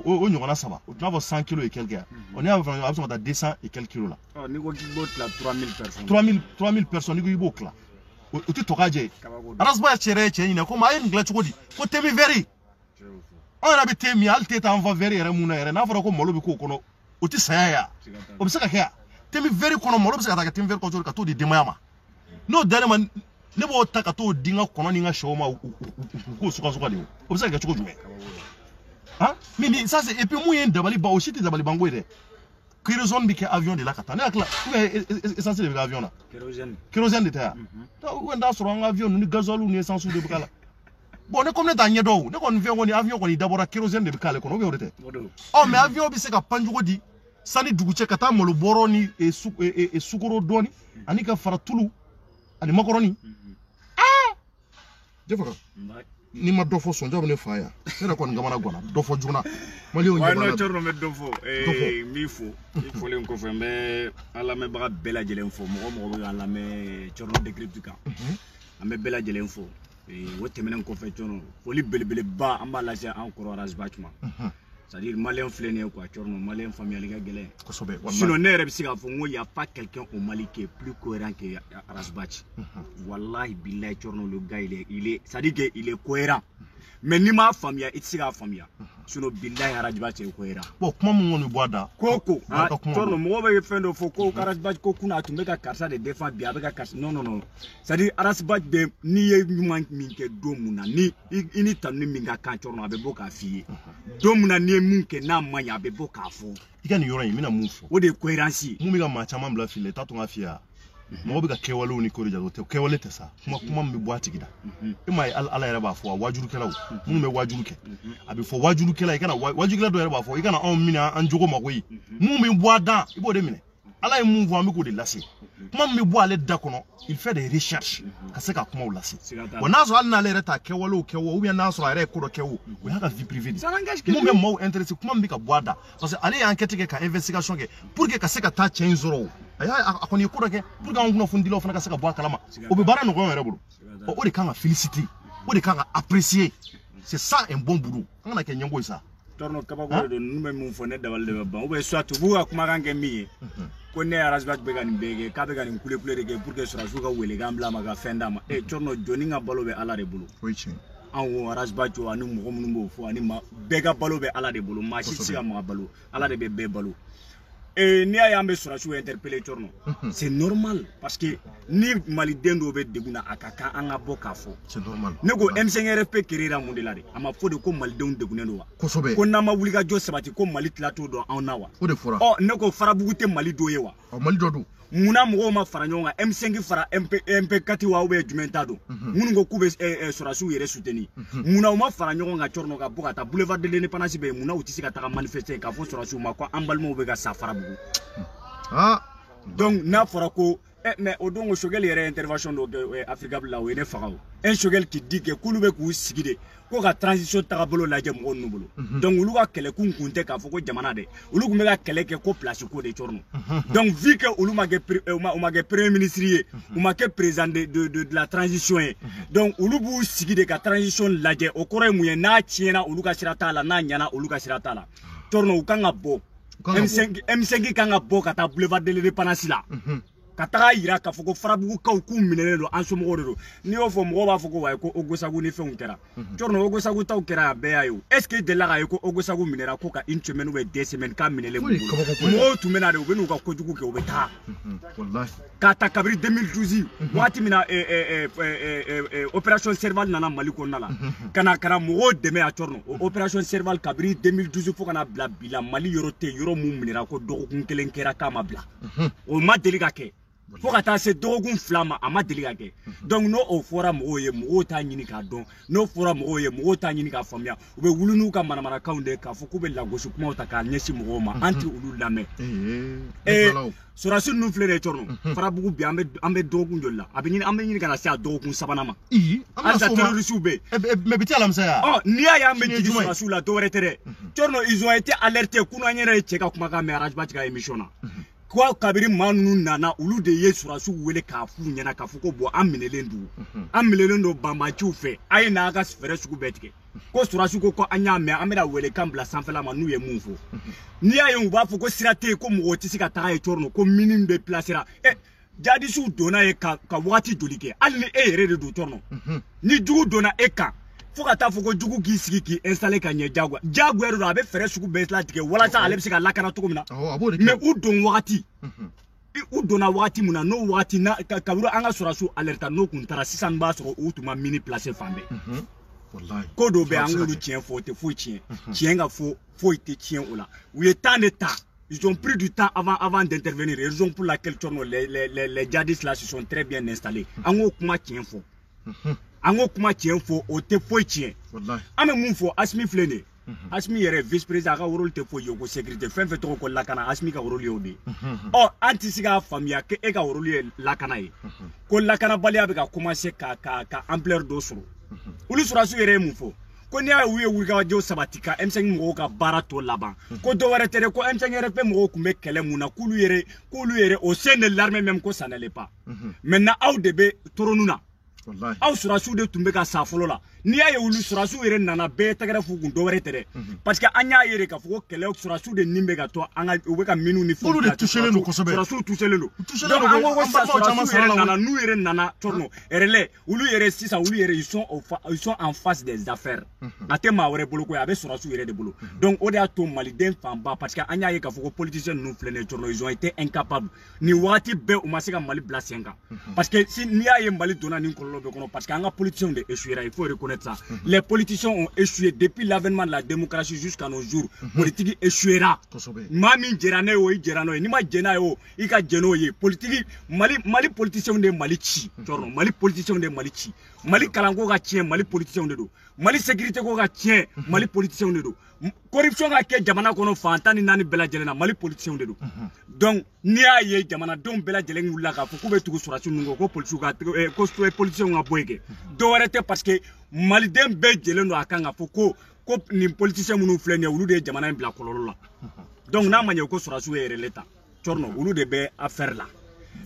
o nyogona saba o tuna 100 kg et quelques on est à 200 et quelques kilos là oh ni ko gibot la 3000 personnes 3000 personnes ni ko ibok là o ti tokaje arasba chere chenyi ko ma yin ngla chukodi ko temi veri on a bité mi alte ta enva veri re muna re na fara ko malo bi ko kono o ti saya o bi saka kya temi veri kono malo bi saka ta temi veri ko ka to di demayama no dare man ne bo ta ka to dinga kono ni nga shoma ko suka de o bi saka chuko jume hein mais ça c'est et puis moyen dabali ba aussi dabali bango ide kérosène bi ke avion de la katane akla essentiel de avion là kérosène de ta ta wenda so nga avion ni gazole ni essence de bukala bon ne comme ne ta nyedo ne kon ve woni avion ko ni d'abord kérosène de bukala ko no be odete oh mais avion bi se ka panjugo di sani duguche kata molo boroni e sukoro doni ani ka faratulu ani macaroni jefaka ni ma dofo son jabu ne faya ne ko ngamana gona dofo juna mali o nyaba no chorno me dofo mi fo il faut len ko fembe ala me ba bela jelen fo mo ala me chorno décryptique ambe bela jelen fo wote menen ko fe chorno foli belebele ba amba la ja encore orange bâtiment c'est-à-dire malien fléné quoi chorno malien familial ga gele ko sobe sinon ne rebe siga fo ngo y a pas quelqu'un au Mali qui est plus cohérent que Arasbach wallahi billahi chorno le gars il est c'est-à-dire que il est cohérent mais ni ma famille it siga famille sinon billahi Arasbach est cohérent bon comment mon ngoni boada koko chorno mo be fendo fo ko Arasbach ko kuna tumbe ka karsa de défense bi avec karsa non c'est-à-dire Arasbach be ni ye man minke domuna ni ini tanu minga kan chorno abe boka fiye domuna ni munke na manya be boka fo ikani yoro mina mufo o de cohérence mu mi ga ma chama mbla file tatu ngafia mo bi ga kewalo ni ko jago te kewale te sa kuma mi boati gida imai ala yara ba fo wajuru kelaw mu me wajuru ke abi fo wajuru kela ikana wajuru kela do yara ba fo ikana on mina an jogo makoyi mu mi boada ibo de mine ala mu vo mi ko de lasi kuma mi bo ale da kono il fait des recherches ka se ka kuma o lasi bon nazo al na le ta kewalo kewo ou bien nazo ara ko do kewo o ya ka vie privée mu me mo intéressé kuma mi ka boada parce que ale enquête ke ka investigation ke pour que ka se ka ta change zoro aya akoni ko do ke pour que on no fundilo fana ka se ka bo kalama o be bara no ko yere bulu o de kan féliciter o de kan apprécier c'est ça un bon boulot on a ke nyango ça torno kaba ko do nume mum fone dawal de ba o be soit bu akuma kange mi ko ne Arasbach be gan bege ka be gan kule de ke pour que sura suka wele gambla maga fendama e torno joni nga balo be ala de bulu an wo Arasbach o ani mo mun bo fo ani ma bega balo be ala de bulu ma ci siga ma balo ala de be balo et ni ayambe sura su interpeller torno c'est normal parce que ni Mali dendo be deguna akaka anga boka fo c'est normal nego M5RFP kerira mundela de ama fo de ko Mali dendo degunendo wa ko sobe ko na ma wuliga jo sabati ko Mali tlato do an nawa o de fora oh nego farabugute Mali do ye wa Mali do muna mo ma fara nyonga M5 fara MP4 wa ube jumentado munu go kube sura su yere soutenir muna ma fara nyonga chorno ka boka ta boulevard de l'indépendance be muna utisi ka ta manifester ka fo sura su ma ko ambalmo be ga sa farabugu donc na fara ko mais au dongo Choguel yere intervention do Africa la o ne faraw un Choguel qui dit que kulube ku sigide ko ka transition tagabolo la jëm won nubulu donc ulu ka kele kun kunte ka fo ko jamana de ulu ku mega kele ke ko place ko de chorno donc vu que ulu ma ge premier ministre ou ma ke président de la transition donc ulu bu sigide ka transition la je o kore mu na tiena ulu ka sirata la na nyana ulu ka sirata la chorno u kanga bo M5 kanga bo ka ta boulevard de l'indépendance la ka taga yira ka fɔ ko farabugu kaw k'u minɛlen don an somɔgɔw de don n'i y'o fɔ mɔgɔw b'a fɔ ko wayi ko Ogosagu ni fɛnw kɛra cɔrɔnɔ Ogosagu taw kɛra a bɛɛ y'a ye o est ce que delila k'a ye ko Ogosagu minɛra ko ka une semaine ou 2 semaines k'a minɛlen b'u bolo mɔgɔw tun bɛ na de u bɛ n'u ka kojugu kɛ u bɛ taa k'a ta kabiri 2012 waati min na opération Serval nana Mali kɔnɔna la ka na mɔgɔw dɛmɛ a cɔrɔnɔ o opération Serval kabiri 2012 fo ka na bila bi la Mali yɔrɔ tɛ yɔrɔ mun minɛra ko dɔgɔkun 1 kɛra k'a ma bila o ma deli ka kɛ fo ka taa se dɔgɔkun 2 ma a ma deli ka kɛ donc n'o fɔra mɔgɔw ye mɔgɔw t'a ɲini k'a dɔn n'o fɔra mɔgɔw ye mɔgɔw t'a ɲini k'a faamuya u bɛ wuli n'u ka manamanakanw de k'a fɔ k'u bɛ lagosi kumaw ta k'a ɲɛsin mɔgɔw ma an tɛ olu lamɛn Sorasi ninnu filɛ de cɔrɔnɔ farabugu bi an bɛ dɔgɔkun joli la a bɛ ɲini an bɛ ɲini ka na se a dɔgɔkun 3nan ma halisa terroriste bɛ yen mais bi tɛ alamisa n'i y'a ye an bɛ jigin Sorasiw la dɔwɛrɛ tɛ dɛ cɔrɔnɔ ils ont été alertés kunun an yɛrɛ ye cɛ ka kumakan mɛn Arajba ka émission na ko kabiri maa ninnu nana olu de ye Sorasiw wele k'a f'u ɲɛna k'a fɔ ko bon an minɛlen don banbanciw fɛ a ye n'a ka fɛɛrɛ sugu bɛɛ tigɛ ko Sorasiw ko an y'a mɛn an bɛna welekan bila sanfɛla ma n'u ye mun fɔ n'i y'a ye u b'a fɔ ko sira tɛ yen ko mɔgɔ tɛ se ka taga ye cɔrɔnɔ ko mini bɛ placera jadisiw donna ye ka wagati joli kɛ hali ni e yɛrɛ de don cɔrɔnɔ ni jugu donna e kan fo ka taa fɔ ko jugu k'i sigi k'i installer ka ɲɛ jagoya de don a bɛ fɛɛrɛ sugu bɛɛ latigɛ walasa ale bɛ se ka lakana cogo min na mais u don wagati u donna wagati mun na n'o wagati kaburu an ka Sorasiw alerta n'o kun taara sisan b'a sɔrɔ u tun ma mini placer fan bɛɛ ko dɔw bɛ an k'olu tiɲɛ fɔ o tɛ foyi tiɲɛ ka fɔ foyi tɛ tiɲɛ o la u ye temps de ta ils ont pris du temps avant d'intervenir raison pour laquelle les djihadistes là se sont très bien installés an k'o kuma tiɲɛ fɔ an k'o kuma tiɲɛ fɔ o tɛ foyi tiɲɛ an bɛ mun fɔ Asimi filɛ nin ye Asimi yɛrɛ vice président a ka rôle tɛ foyi ye ko sécurité fɛn fɛn tɔgɔ ko lakana Asimi ka rôle ye o de ye an tɛ se k'a faamuya ko e ka rôle ye lakana ye ko lakanabaliya bɛ ka commencer ka ampleur dɔ sɔrɔ olu Sorasiw yɛrɛ ye mun fɔ ko n'i y'a ye u ye wulikajɔw sabati ka M5 mɔgɔw ka baara tɔ laban ko dɔwɛrɛ tɛ dɛ ko M5 RP mɔgɔw tun bɛ kɛlɛ mun na k'olu yɛrɛ au sein de l'armée même ko ça n'allait pas maintenant aw de bɛ toronu na aw Sorasiw de tun bɛ ka sa fɔlɔ la n'i y'a ye olu Sorasiw yɛrɛ nana bɛɛ tɛgɛrɛ f'u kun dɔwɛrɛ tɛ dɛ parce que an y'a ye de k'a fɔ ko kɛlɛ Sorasiw de nin bɛ ka to u bɛ ka minnu ni fɛnw touchelen don kosɛbɛ Sorasiw touchelen don donc an ko sisan Sorasiw yɛrɛ nana n'u yɛrɛ nana cɔrɔnɔ RLA olu yɛrɛ sisan olu yɛrɛ ils sont en face des affaires a tɛ maa wɛrɛ bolo koyi a bɛ Sorasiw yɛrɛ de bolo donc o de y'a to maliden fanba parce que an y'a ye k'a fɔ ko politicien ninnu filɛ nin ye cɔrɔnɔ ils ont été incapables nin wagati bɛɛ u ma se ka Mali bila sen kan parce que n'i y'a ye Mali donna nin kɔlɔlɔ bɛɛ kɔnɔ parce que an ka politiciens de échouera il faut reconnaître ça les politiciens ont échoué depuis l'avènement de la démocratie jusqu'à nos jours politique échouera maa min jɛra n'a ye o i jɛra n'o ye n'i ma jɛ n'a ye o i ka jɛ n'o ye politique Mali politiciens de Mali ci cɔrɔnɔ Mali politiciens de Mali ci Mali kalanko ka tiɲɛ Mali politiciens de don Mali sécurité ko ka tiɲɛ Mali politiciens de don corruption ka kɛ jamana kɔnɔ fantan ni naani bɛɛ lajɛlen na Mali politiciens de don donc n'i y'a ye jamanadenw bɛɛ lajɛlen wulila k'a fɔ k'u bɛ tugu Sorasiw ninnu kɔ ko politiciens ka bɔ yen kɛ dɔwɛrɛ tɛ parce que maliden bɛɛ jɛlen don a kan k'a fɔ ko nin politiciens minnu filɛ nin ye olu de ye jamana in bila kɔlɔlɔ la donc n'a ma ɲɛ ko Sorasiw ye relais ta cɔrɔnɔ olu de bɛ affaire la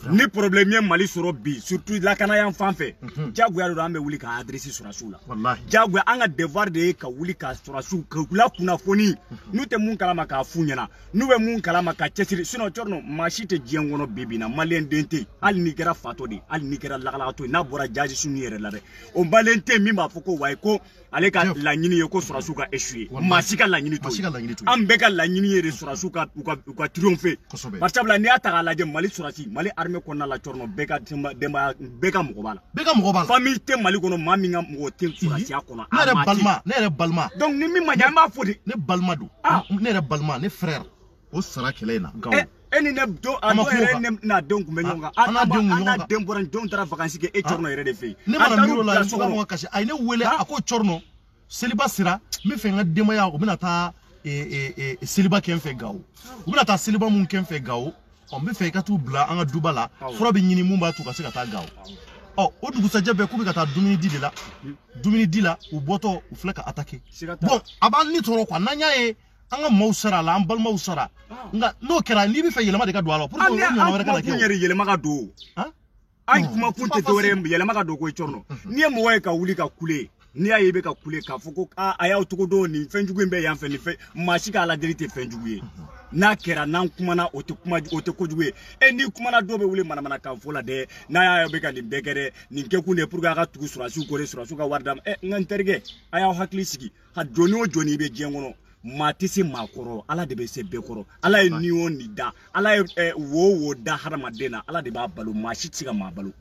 ni problème ye Mali sɔrɔ bi surtout lakana yan fan fɛ jagoya de don an bɛ wuli ka adresse Sorasiw la jagoya an ka devoir de ye ka wuli ka Sorasiw ka la kunnafoni n'u tɛ mun kalama k'a f'u ɲɛna n'u bɛ mun kalama ka cɛsiri sinon cɔrɔnɔ maa si tɛ diɲɛ kɔnɔ bi na maliyɛn den tɛ yen hali n'i kɛra fatɔ de ye hali n'i kɛra lakalagatɔ ye n'a bɔra jihadistes ninnu yɛrɛ la dɛ o maliyɛn tɛ yen min b'a fɔ ko wayi ko ale ka laɲini ye ko Sorasiw ka échouer maa si ka laɲini t'o ye an bɛɛ ka laɲini ye de Sorasiw ka triompher parce que n'i y'a ta k'a lajɛ Mali Sorasi Mali armée kɔnɔna la cɔrɔnɔ bɛɛ ka denbaya bɛɛ ka mɔgɔ b'a la famille tɛ Mali kɔnɔ maa min ka mɔgɔ tɛ Sorasiya kɔnɔ ne yɛrɛ balima donc ni min ma ɲɛ an b'a fɔ de ne balima don ne yɛrɛ balima ne frère o sara kɛlɛ in na e ni ne don a dɔw yɛrɛ ne n'a denw tun bɛ ɲɔgɔn kan an n'a den bɔra denw taara vacances kɛ e cɔrɔnɔ yɛrɛ de fɛ yen ne mana miiri o la so ka kasi a ye ne wele a ko cɔrɔnɔ seliba sera n bɛ fɛ n ka denbaya o bɛna taa seliba kɛ n fɛ Gawo u bɛna taa seliba mun kɛ n fɛ Gawo n bɛ fɛ i ka t'u bila an ka duba la fura bɛ ɲini mun b'a to ka se ka taa Gawo o dugusajɛ bɛɛ k'u bɛ ka taa dumuni di la u bɔtɔ u filɛ ka attaquer bon a b'an ni tɔɔrɔ quoi n'an y'a ye an ka maaw sara la an balimaw sara nka n'o kɛra n'i bɛ fɛ yɛlɛma de ka don a la pour que o ɲɔgɔn wɛrɛ kana kɛ yɛrɛ yɛlɛma ka don an kuma kun tɛ dɔwɛrɛ ye yɛlɛma ka don ko cɔrɔnɔ n'i ye mɔgɔ ye ka wuli ka kule ni y'a ye bɛ ka kule k'a fɔ ko a y'aw togo dɔn nin fɛn jugu in bɛ yan fɛ nin fɛn maa si ka aladeli tɛ fɛn jugu ye n'a kɛra n'an kumana o tɛ kojugu ye ni kumana dɔw bɛ wuli manamana kan fɔ la dɛ n'a y'a bɛ ka nin bɛɛ kɛ dɛ nin kɛkun de pour que a ka tugu surasiw kɔ de surasiw ka wari d'a ma n ka n terikɛ a y'aw hakili sigi ka jɔnni o jɔnni bɛ diɲɛ kɔnɔ maa tɛ se maa kɔrɔ ala de bɛ se bɛɛ kɔrɔ ala ye nin o nin da ala ye wo da hadamaden na ala de b'a balo maa si tɛ se ka maa balo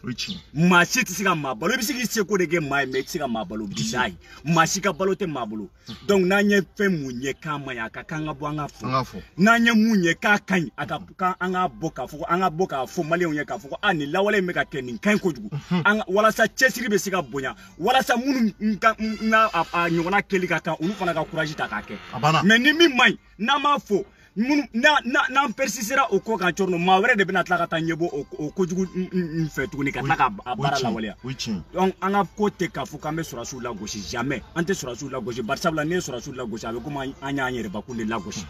maa si tɛ se ka maa balo i bɛ se k'i seko de kɛ maa ye mais i tɛ se ka maa balo bilahi maa si ka balo tɛ maa bolo donc n'an ye fɛn mun ye k'a man ɲi a ka kan ka bɔ an ka fɔ n'an ye mun ye k'a ka ɲi a ka kan an ka bɔ k'a fɔ an ka bɔ k'a fɔ maliyɛnw ye k'a fɔ ko nin lawale in bɛ ka kɛ nin ka ɲi kojugu walasa cɛsiri bɛ se ka bonya walasa minnu n'a ɲɔgɔnna kɛli ka kan olu fana ka courage ta k'a kɛ mais ni min man ɲi n'an m'a fɔ n'an persistera o ko kan cɔrɔ maa wɛrɛ de bɛna tila ka taa ɲɛbɔ o kojugu fɛ tuguni ka tila ka baara lawaleya donc an ka ko tɛ k'a fɔ k'an bɛ surasiw lagosi jamais an tɛ surasiw lagosi bari sabula n'i ye surasiw lagosi a bɛ komi an y'an yɛrɛ bakun de lagosi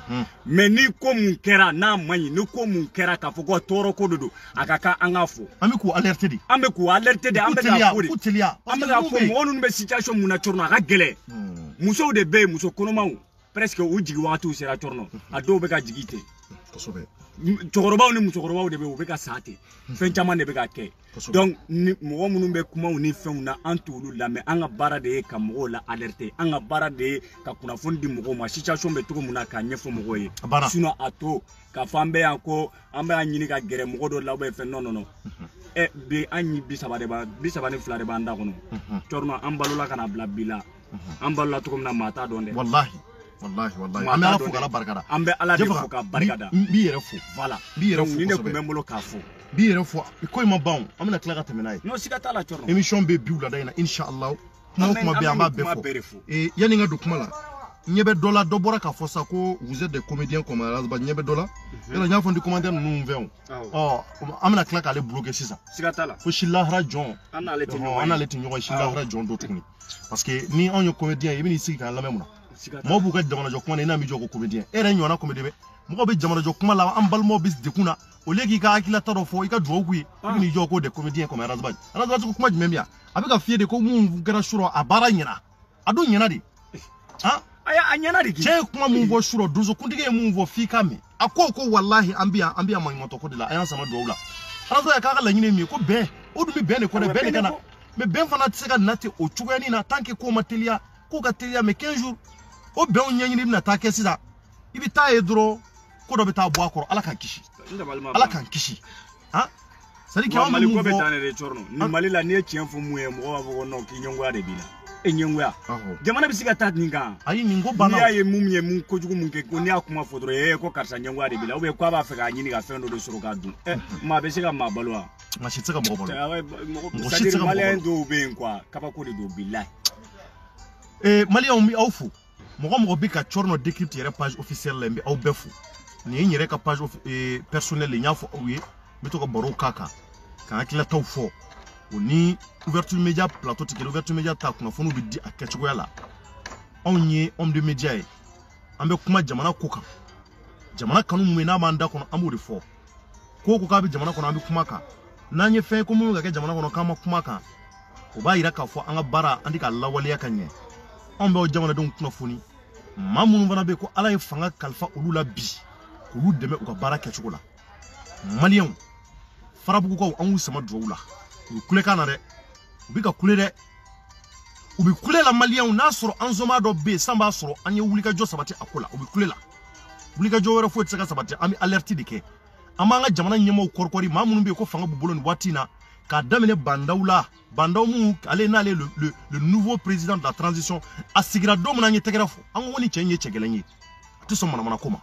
mais ni ko mun kɛra n'a man ɲi ni ko mun kɛra k'a fɔ ko tɔɔrɔ ko de don a ka kan an k'a fɔ an bɛ k'u alerter de an bɛ k'u alerter de an bɛ k'a fɔ de an bɛ k'a fɔ mɔgɔ minnu bɛ situation mun na cɔrɔ a ka gɛlɛn musow de bɛ yen muso kɔnɔmaw presque u jigi waatiw sera cɔrɔ a dɔw bɛ ka jigi ten cɛkɔrɔbaw ni musokɔrɔbaw de bɛ u bɛ ka sa ten fɛn caman de bɛ ka kɛ donc mɔgɔ minnu bɛ kumaw ni fɛnw na an t'olu lamɛn an ka baara de ye ka mɔgɔw la alerter an ka baara de ye ka kunnafoni di mɔgɔw ma situation bɛ cogo min na k'a ɲɛfɔ mɔgɔw ye sinon a to k'a fɔ an bɛ yan ko an bɛ yan ɲini ka gɛrɛ mɔgɔ dɔ la fɛn non bi an yi 32 de b'an da kɔnɔ cɔrɔ an balola ka na bila bi la an balola cogo min na maa t'a dɔn dɛ wallahi an bɛ ala fo k'ala barikada an bɛ ala de fo ka barikada n b'i yɛrɛ fo voilà n b'i yɛrɛ fo ni ne kun bɛ n bolo k'a fɔ n b'i yɛrɛ fo ko in ma ban an bɛna tila ka tɛmɛ n'a ye non siga t'a la cɔrɔ émission bɛ bi wulada in na inshallah kuma bɛ an b'a bɛɛ fɔ yanni n ka don kuma la ɲɛ bɛ dɔ la dɔ bɔra k'a fɔ sa ko vous êtes des comédiens comme Arazba ɲɛ bɛ dɔ la yɔrɔ n y'a fɔ n di commentaire ninnu fɛn o an bɛna tila k'ale bloquer sisan siga t'a la fo si lahara jɔn an n'ale tɛ ɲɔgɔn ye si lahara jɔn don tuguni parce que ni anw ye comédien ye i bɛn'i sigi k'an lamɛn mun na mɔgɔw b'u ka jamanajɔ kuma na i n'a mi jɔ ko comédien e yɛrɛ ɲɔgɔnna comédien bɛ mɔgɔw bɛ jamanajɔ kuma la an balimaw bɛ dekun na au lieu k'i ka hakilata dɔ fɔ i ka dugawu k'u ye i bɛn'i jɔ ko des comédiens comme Arazba ko kuma jumɛn bɛ yan a bɛ ka f'i ye de ko mun kɛra surɔ a baara ɲɛna a don ɲɛna de a ɲɛna de cɛ ye kuma mun fɔ surɔ donsokuntigi ye mun fɔ f'i ka mɛn a ko wallahi an bɛ yan maɲumantɔ ko de la a y'an sama dugawu la Arazba k'a ka laɲini ye min ye ko bɛn o dun bɛ bɛn de kɔ dɛ bɛn de ka na mais bɛn fana tɛ se ka na ten o cogoyanin na tant que ko ma teliya ko ka teliya mais 15 jours o bɛnw ɲɛɲini bɛna taa kɛ sisan i bɛ taa ye dɔrɔn ko dɔ bɛ taa bɔ a kɔrɔ ala k'an kisi ala k'an kisi c'est à dire que Mali ko bɛ taa ne de cɔrɔ ni Mali la n'i ye tiɲɛ fɔ mun ye mɔgɔ b'a fɔ ko non k'i ɲɛngoya de b'i la ɲɛngoya jamana bɛ se ka taa nin kan ayi nin ko banna n'i y'a ye mun ye mun kojugu mun kɛ ko n'i y'a kuma fɔ dɔrɔn ko karisa ɲɛngoya de b'i la ou bien ko a b'a fɛ k'a ɲini ka fɛn dɔ de sɔrɔ k'a dun maa bɛ se ka maa balo wa maa si tɛ se ka mɔgɔ balo c'est à dire maliyɛn dɔw bɛ yen quoi kabako de don bilahi maliyɛnw bɛ aw fo mɔgɔ bɛ ka cɔrɔ dɔ décrypte yɛrɛ page officielle la n bɛ aw bɛɛ fo nin ye n yɛrɛ ka page personnelle n y'a fɔ aw ye n bɛ to ka barow k'a kan ka hakilataw fɔ o ni ouverture média plateau tɛ kelen ouverture média ta kunnafoniw bɛ di a kɛcogoya la anw ye homme de média ye an bɛ kuma jamana ko kan jamana kanu mun n'a b'an da kɔnɔ an b'o de fɔ ko k'a bɛ jamana kɔnɔ an bɛ kuma kan n'an ye fɛn ko mun ka kɛ jamana kɔnɔ k'an ma kuma kan o b'a yira k'a fɔ an ka baara an tɛ k'a lawaleya ka ɲɛ anw bɛ jamanadenw kunnafoni maa minnu fana bɛ yen ko ala ye fanga kalifa olu la bi k'olu dɛmɛ u ka baara kɛcogo la maliyɛnw farabugukaw an y'u sama dugawu la u bɛ kulekan na dɛ u bɛ ka kule dɛ u bɛ kule la maliyɛnw n'a sɔrɔ an zoma dɔ bɛ yen san b'a sɔrɔ an ye wulikajɔ sabati a ko la u bɛ kule la wulikajɔ wɛrɛ foyi tɛ se ka sabati an bɛ alerte de kɛ an b'an ka jamana ɲɛmaaw kɔrɔkɔri maa minnu bɛ yen ko fanga b'u bolo nin waati in na k'a daminɛ bandaw la bandaw mun ale n'ale le nouveau président de la transition a sigira don min na an ye tɛgɛrɛ fɔ an ko ni cɛ in ye cɛ gɛlɛn ye a tɛ sɔn manamana ko ma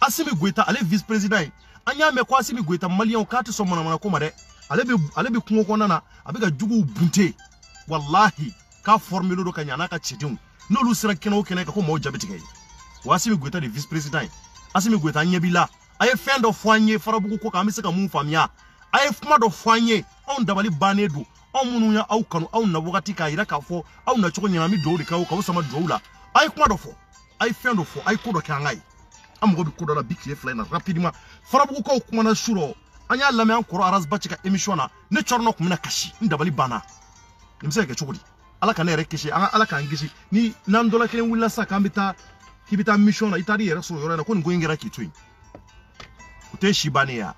Assimi Goïta ale vice président ye an y'a mɛn ko Assimi Goïta maliyɛnw k'a tɛ sɔn manamana ko ma dɛ ale bɛ kungo kɔnɔna na a bɛ ka juguw bunte wallahi k'a formé do ka ɲa n'a ka cɛdenw n'olu sera kɛnɛ o kɛnɛ kan ko maaw jaabi tigɛ ye wa Assimi Goïta de vice président ye Assimi Goïta an ɲɛ b'i la a ye fɛn dɔ fɔ an ye farabugu ko kan an bɛ se ka mun faamuya a ye kuma dɔ fɔ an ye anw dabali bannen don anw minnu ye aw kanu aw na wagati k'a yira k'a fɔ aw na cogo ɲɛna an bɛ dugawu de k'aw sama dugawu la a ye kuma dɔ fɔ a ye fɛn dɔ fɔ a ye ko dɔ kɛ an ka ye an mago bɛ ko dɔ la bi tile fila in na rapidement farabugukaw kumana su rɔ an y'a lamɛn an kɔrɔ Arazba cɛ ka émission na ne cɔrɔnɔ tun bɛna kasi n dabali banna nin bɛ se ka kɛ cogo di ala kana yɛrɛ kisi ala k'an kisi ni n'an dɔ la kelen wulila sa k'an bɛ taa k'i bɛ taa mission na i taar'i yɛrɛ sɔrɔ yɔrɔ in na ko nin ko in kɛra k'i to yen o tɛ si bannen ya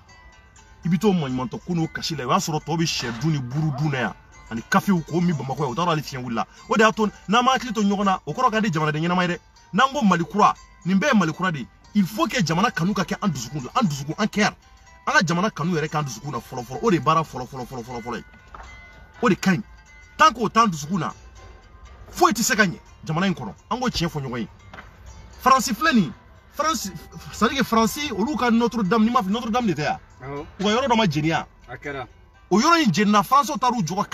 i bɛ t'o maɲumantɔ ko n'o kasi la i b'a sɔrɔ tɔw bɛ sɛ dun ni buru dun na yan ani kafew k'o min Bamakɔ yan o t'a dɔn hali fiɲɛ wulila o de y'a to n'an ma hakili to ɲɔgɔn na o kɔrɔ ka di jamanaden ɲɛnama ye dɛ n'an ko Mali kura nin bɛɛ ye Mali kura de ye il faut que jamana kanu ka kɛ an dusukun la an dusukun an kɛr an ka jamana kanu yɛrɛ k'an dusukun na fɔlɔ fɔlɔ o de ye baara fɔlɔ ye o de ka ɲi tant qu'o t'an dusukun na foyi tɛ se ka ɲɛ jamana in kɔnɔ an k'o tiɲɛ fɔ ɲɔgɔn ye Faransi filɛ nin France c'est-à-dire que Faransi olu ka Notre Dame ni ma fɔ Notre Dame de tɛ yan u ka yɔrɔ dɔ ma jeni yan o yɔrɔ in jenina Faransiw taar'u jɔ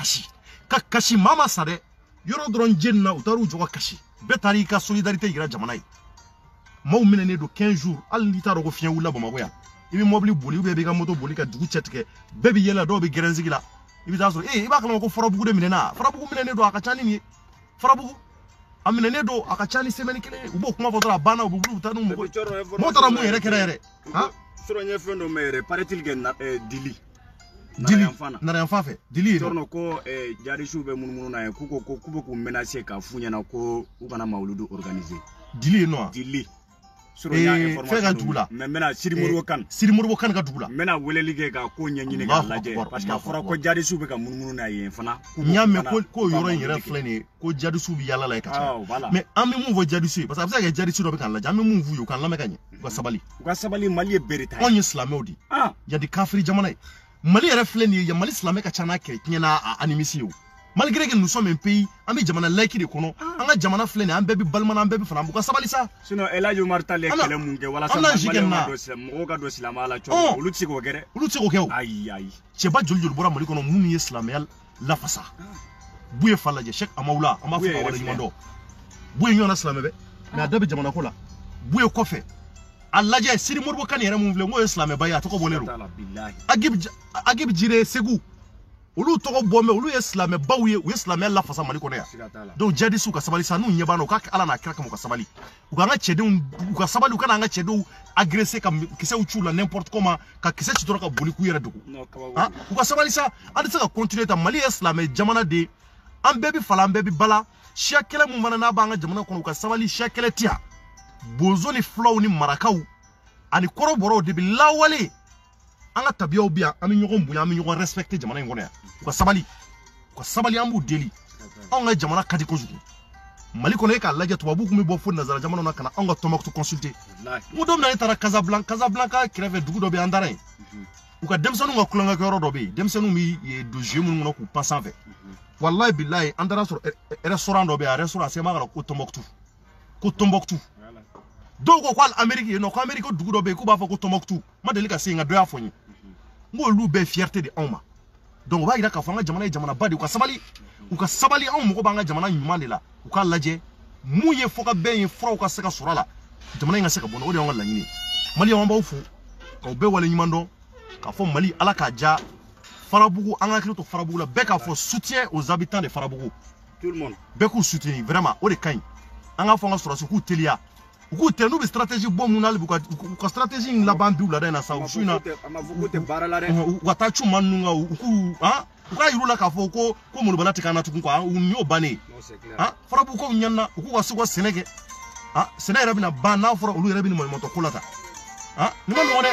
ka kasi maa ma sa dɛ yɔrɔ dɔrɔn jenina u taar'u jɔ ka kasi bɛɛ taar'i ka solidarité yira jamana ye maaw minɛnen don 15 jours hali n'i t'a dɔn ko fiɲɛ wulila Bamakɔ yan i bɛ mobili boli ou bien i bɛ ka moto boli ka dugu cɛ tigɛ bɛɛ bɛ yɛlɛ dɔw bɛ gɛrɛnsigi la i bɛ taa sɔrɔ i b'a kalama ko Farabugu de minɛna Farabugu minɛnen don a ka ca ni nin ye Farabugu a minɛnen don a ka ca ni semaine kelen u b'o kuma fɔ dɔrɔn a banna u bɛ wuli u taa n'u mɔgɔ mɔgɔ taara mun yɛrɛ kɛra yɛrɛ sɔrɔ n ye fɛn dɔ mɛn yɛrɛ paraît-il que Dili Narayan fan fɛ Dili ye tɔrɔ ko jarisiw bɛ munumunu na ye k'u bɛ k'u menacer k'a f'u ɲɛna ko u kana mawuludu organiser Dili ye nɔ Dili fɛn ka dugu la mais n bɛna Siri Modibo Kane ka dugu la n bɛna weleli kɛ ka ko ɲɛɲini k'a lajɛ parce que a fɔra ko jarisiw bɛ ka munumunu na yen fana n y'a mɛn ko yɔrɔ in yɛrɛ filɛ nin ye ko jadisiw bɛ yala la yen ka ca mais an bɛ mun fɔ jadisiw ye parce que a bɛ se ka kɛ jadisi dɔ bɛ k'an lajɛ an bɛ mun f'u ye u k'an lamɛn ka ɲɛ u ka sabali Mali ye bere ta ye anw ye silamɛw de ye yadi kafiri jamana ye Mali yɛrɛ filɛ nin ye Mali silamɛ ka ca n'a chrétien n'a animiste ye o malgré que nous sommes un pays an bɛ jamana laïque de kɔnɔ an ka jamana filɛ nin ye an bɛɛ bɛ balima an bɛɛ bɛ fana an b'u ka sabali sa sinon El Hadji Omar Tall ye kɛlɛ mun kɛ walasa mɔgɔw ka don silamɛya la cogo olu tɛ se k'o kɛ dɛ olu tɛ se k'o kɛ o ayi cɛba joli joli bɔra Mali kɔnɔ minnu ye silamɛya lafasa Buye fa lajɛ Cheikh Amawula an b'a fɔ ka waleɲuman dɔn Buye ɲɔgɔnna silamɛ bɛ mais a da bɛ jamana ko la Buye kɔfɛ a lajɛ Siri Modibo Kane yɛrɛ mun filɛ n'o ye silamɛba ye a tɔgɔ bɔlen don Agib Jire Segu olu tɔgɔ bɔ mɛ olu ye silamɛbaw ye u ye silamɛya lafasa Mali kɔnɔ yan donc jadisiw ka sabali sa n'u ɲɛ b'an na u ka Ala n'a kira kama u ka sabali u ka an ka cɛdenw u ka sabali u kana an ka cɛdenw agresser ka kisɛw c'u la n'importe comment ka kisɛ ci dɔrɔn ka boli k'u yɛrɛ dogo u ka sabali sa an tɛ se ka continuer ta Mali ye silamɛ jamana de an bɛɛ bɛ fala an bɛɛ bɛ bala siya kɛlɛ mun fana n'a b'an ka jamana kɔnɔ u ka sabali siya kɛlɛ ti yan bozo ni fulaw ni marakaw ani kɔrɔbɔrɔw de bɛ lawale an ka tabiyaw bi yan an bɛ ɲɔgɔn bonya an bɛ ɲɔgɔn respecter jamana in kɔnɔ yan u ka sabali an b'u deli anw ka jamana ka di kojugu Mali kɔnɔ e k'a lajɛ tubabuw kun bɛ bɔ fo nanzara jamana na ka na anw ka Tombouctou consulter n ko don min na e taara Casablanca kɛrɛfɛ dugu dɔ bɛ yen an taara yen u ka denmisɛnninw ka kulonkɛyɔrɔ dɔ bɛ yen denmisɛnninw bɛ don jeux minnu kɔnɔ k'u pan sanfɛ walayi bilayi an taara sɔrɔ restaurant dɔ bɛ yen a restaurant a sɛbɛn a kan ko Tombouctou dɔw ko hali Amérique yen nɔ ko Amérique dugu dɔ bɛ yen k'u b'a fɔ ko Tombouctou ma deli ka se yen nka dɔ y'a fɔ n ye n ko olu bɛɛ fierté de anw ma donc o b'a yira k'a fɔ an ka jamana ye jamanaba de ye u ka sabali anw mɔgɔ b'an ka jamana ɲuman de la u k'a lajɛ mun ye fɔ ka bɛn ye furaw ka se ka sɔrɔ a la jamana in ka se ka bɔ o de y'an ka laɲini ye Maliyɛnw an b'aw fo k'aw bɛɛ waleɲuman dɔn k'a fɔ Mali Ala k'a ja Farabugu an ka hakili to Farabugu la bɛɛ k'a fɔ soutien aux habitants de Farabugu bɛɛ k'u soutenir vraiment o de ka ɲi an k'a fɔ an ka sɔrɔdasiw k'u teliya u k'u tɛ n'u bɛ stratégie bɔ mun na hali u ka stratégie in laban bi wulada in na sa u su in na u ka taa cu maa ninnu kan u k'a yir'u la k'a fɔ ko molobala tɛ k'an na tugun quoi u y'o bannen Farabugu kow ɲanina u k'u ka se u ka sɛnɛ kɛ sɛnɛ yɛrɛ bɛna ban n'a fɔra olu yɛrɛ bɛ ni maɲumantɔ ko la ta nin ma nɔgɔ dɛ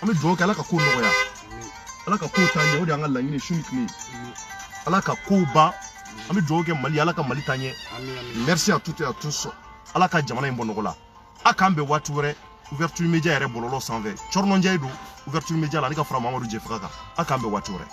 an bɛ dugawu kɛ Ala ka ko nɔgɔya Ala ka ko taa ɲɛ o de y'an ka laɲini su ni tile Ala ka ko ban an bɛ dugawu kɛ Mali Ala ka Mali taa ɲɛ merci à toutes et à tous Ala ka jamana in bɔ nɔgɔ la a k'an bɛn waati wɛrɛ ouverture média yɛrɛ bɔlɔlɔ sanfɛ Cɔrɔnɔ Njayi don ouverture média la ne ka fara Mamadu Jɛfaga kan a k'an bɛn waati wɛrɛ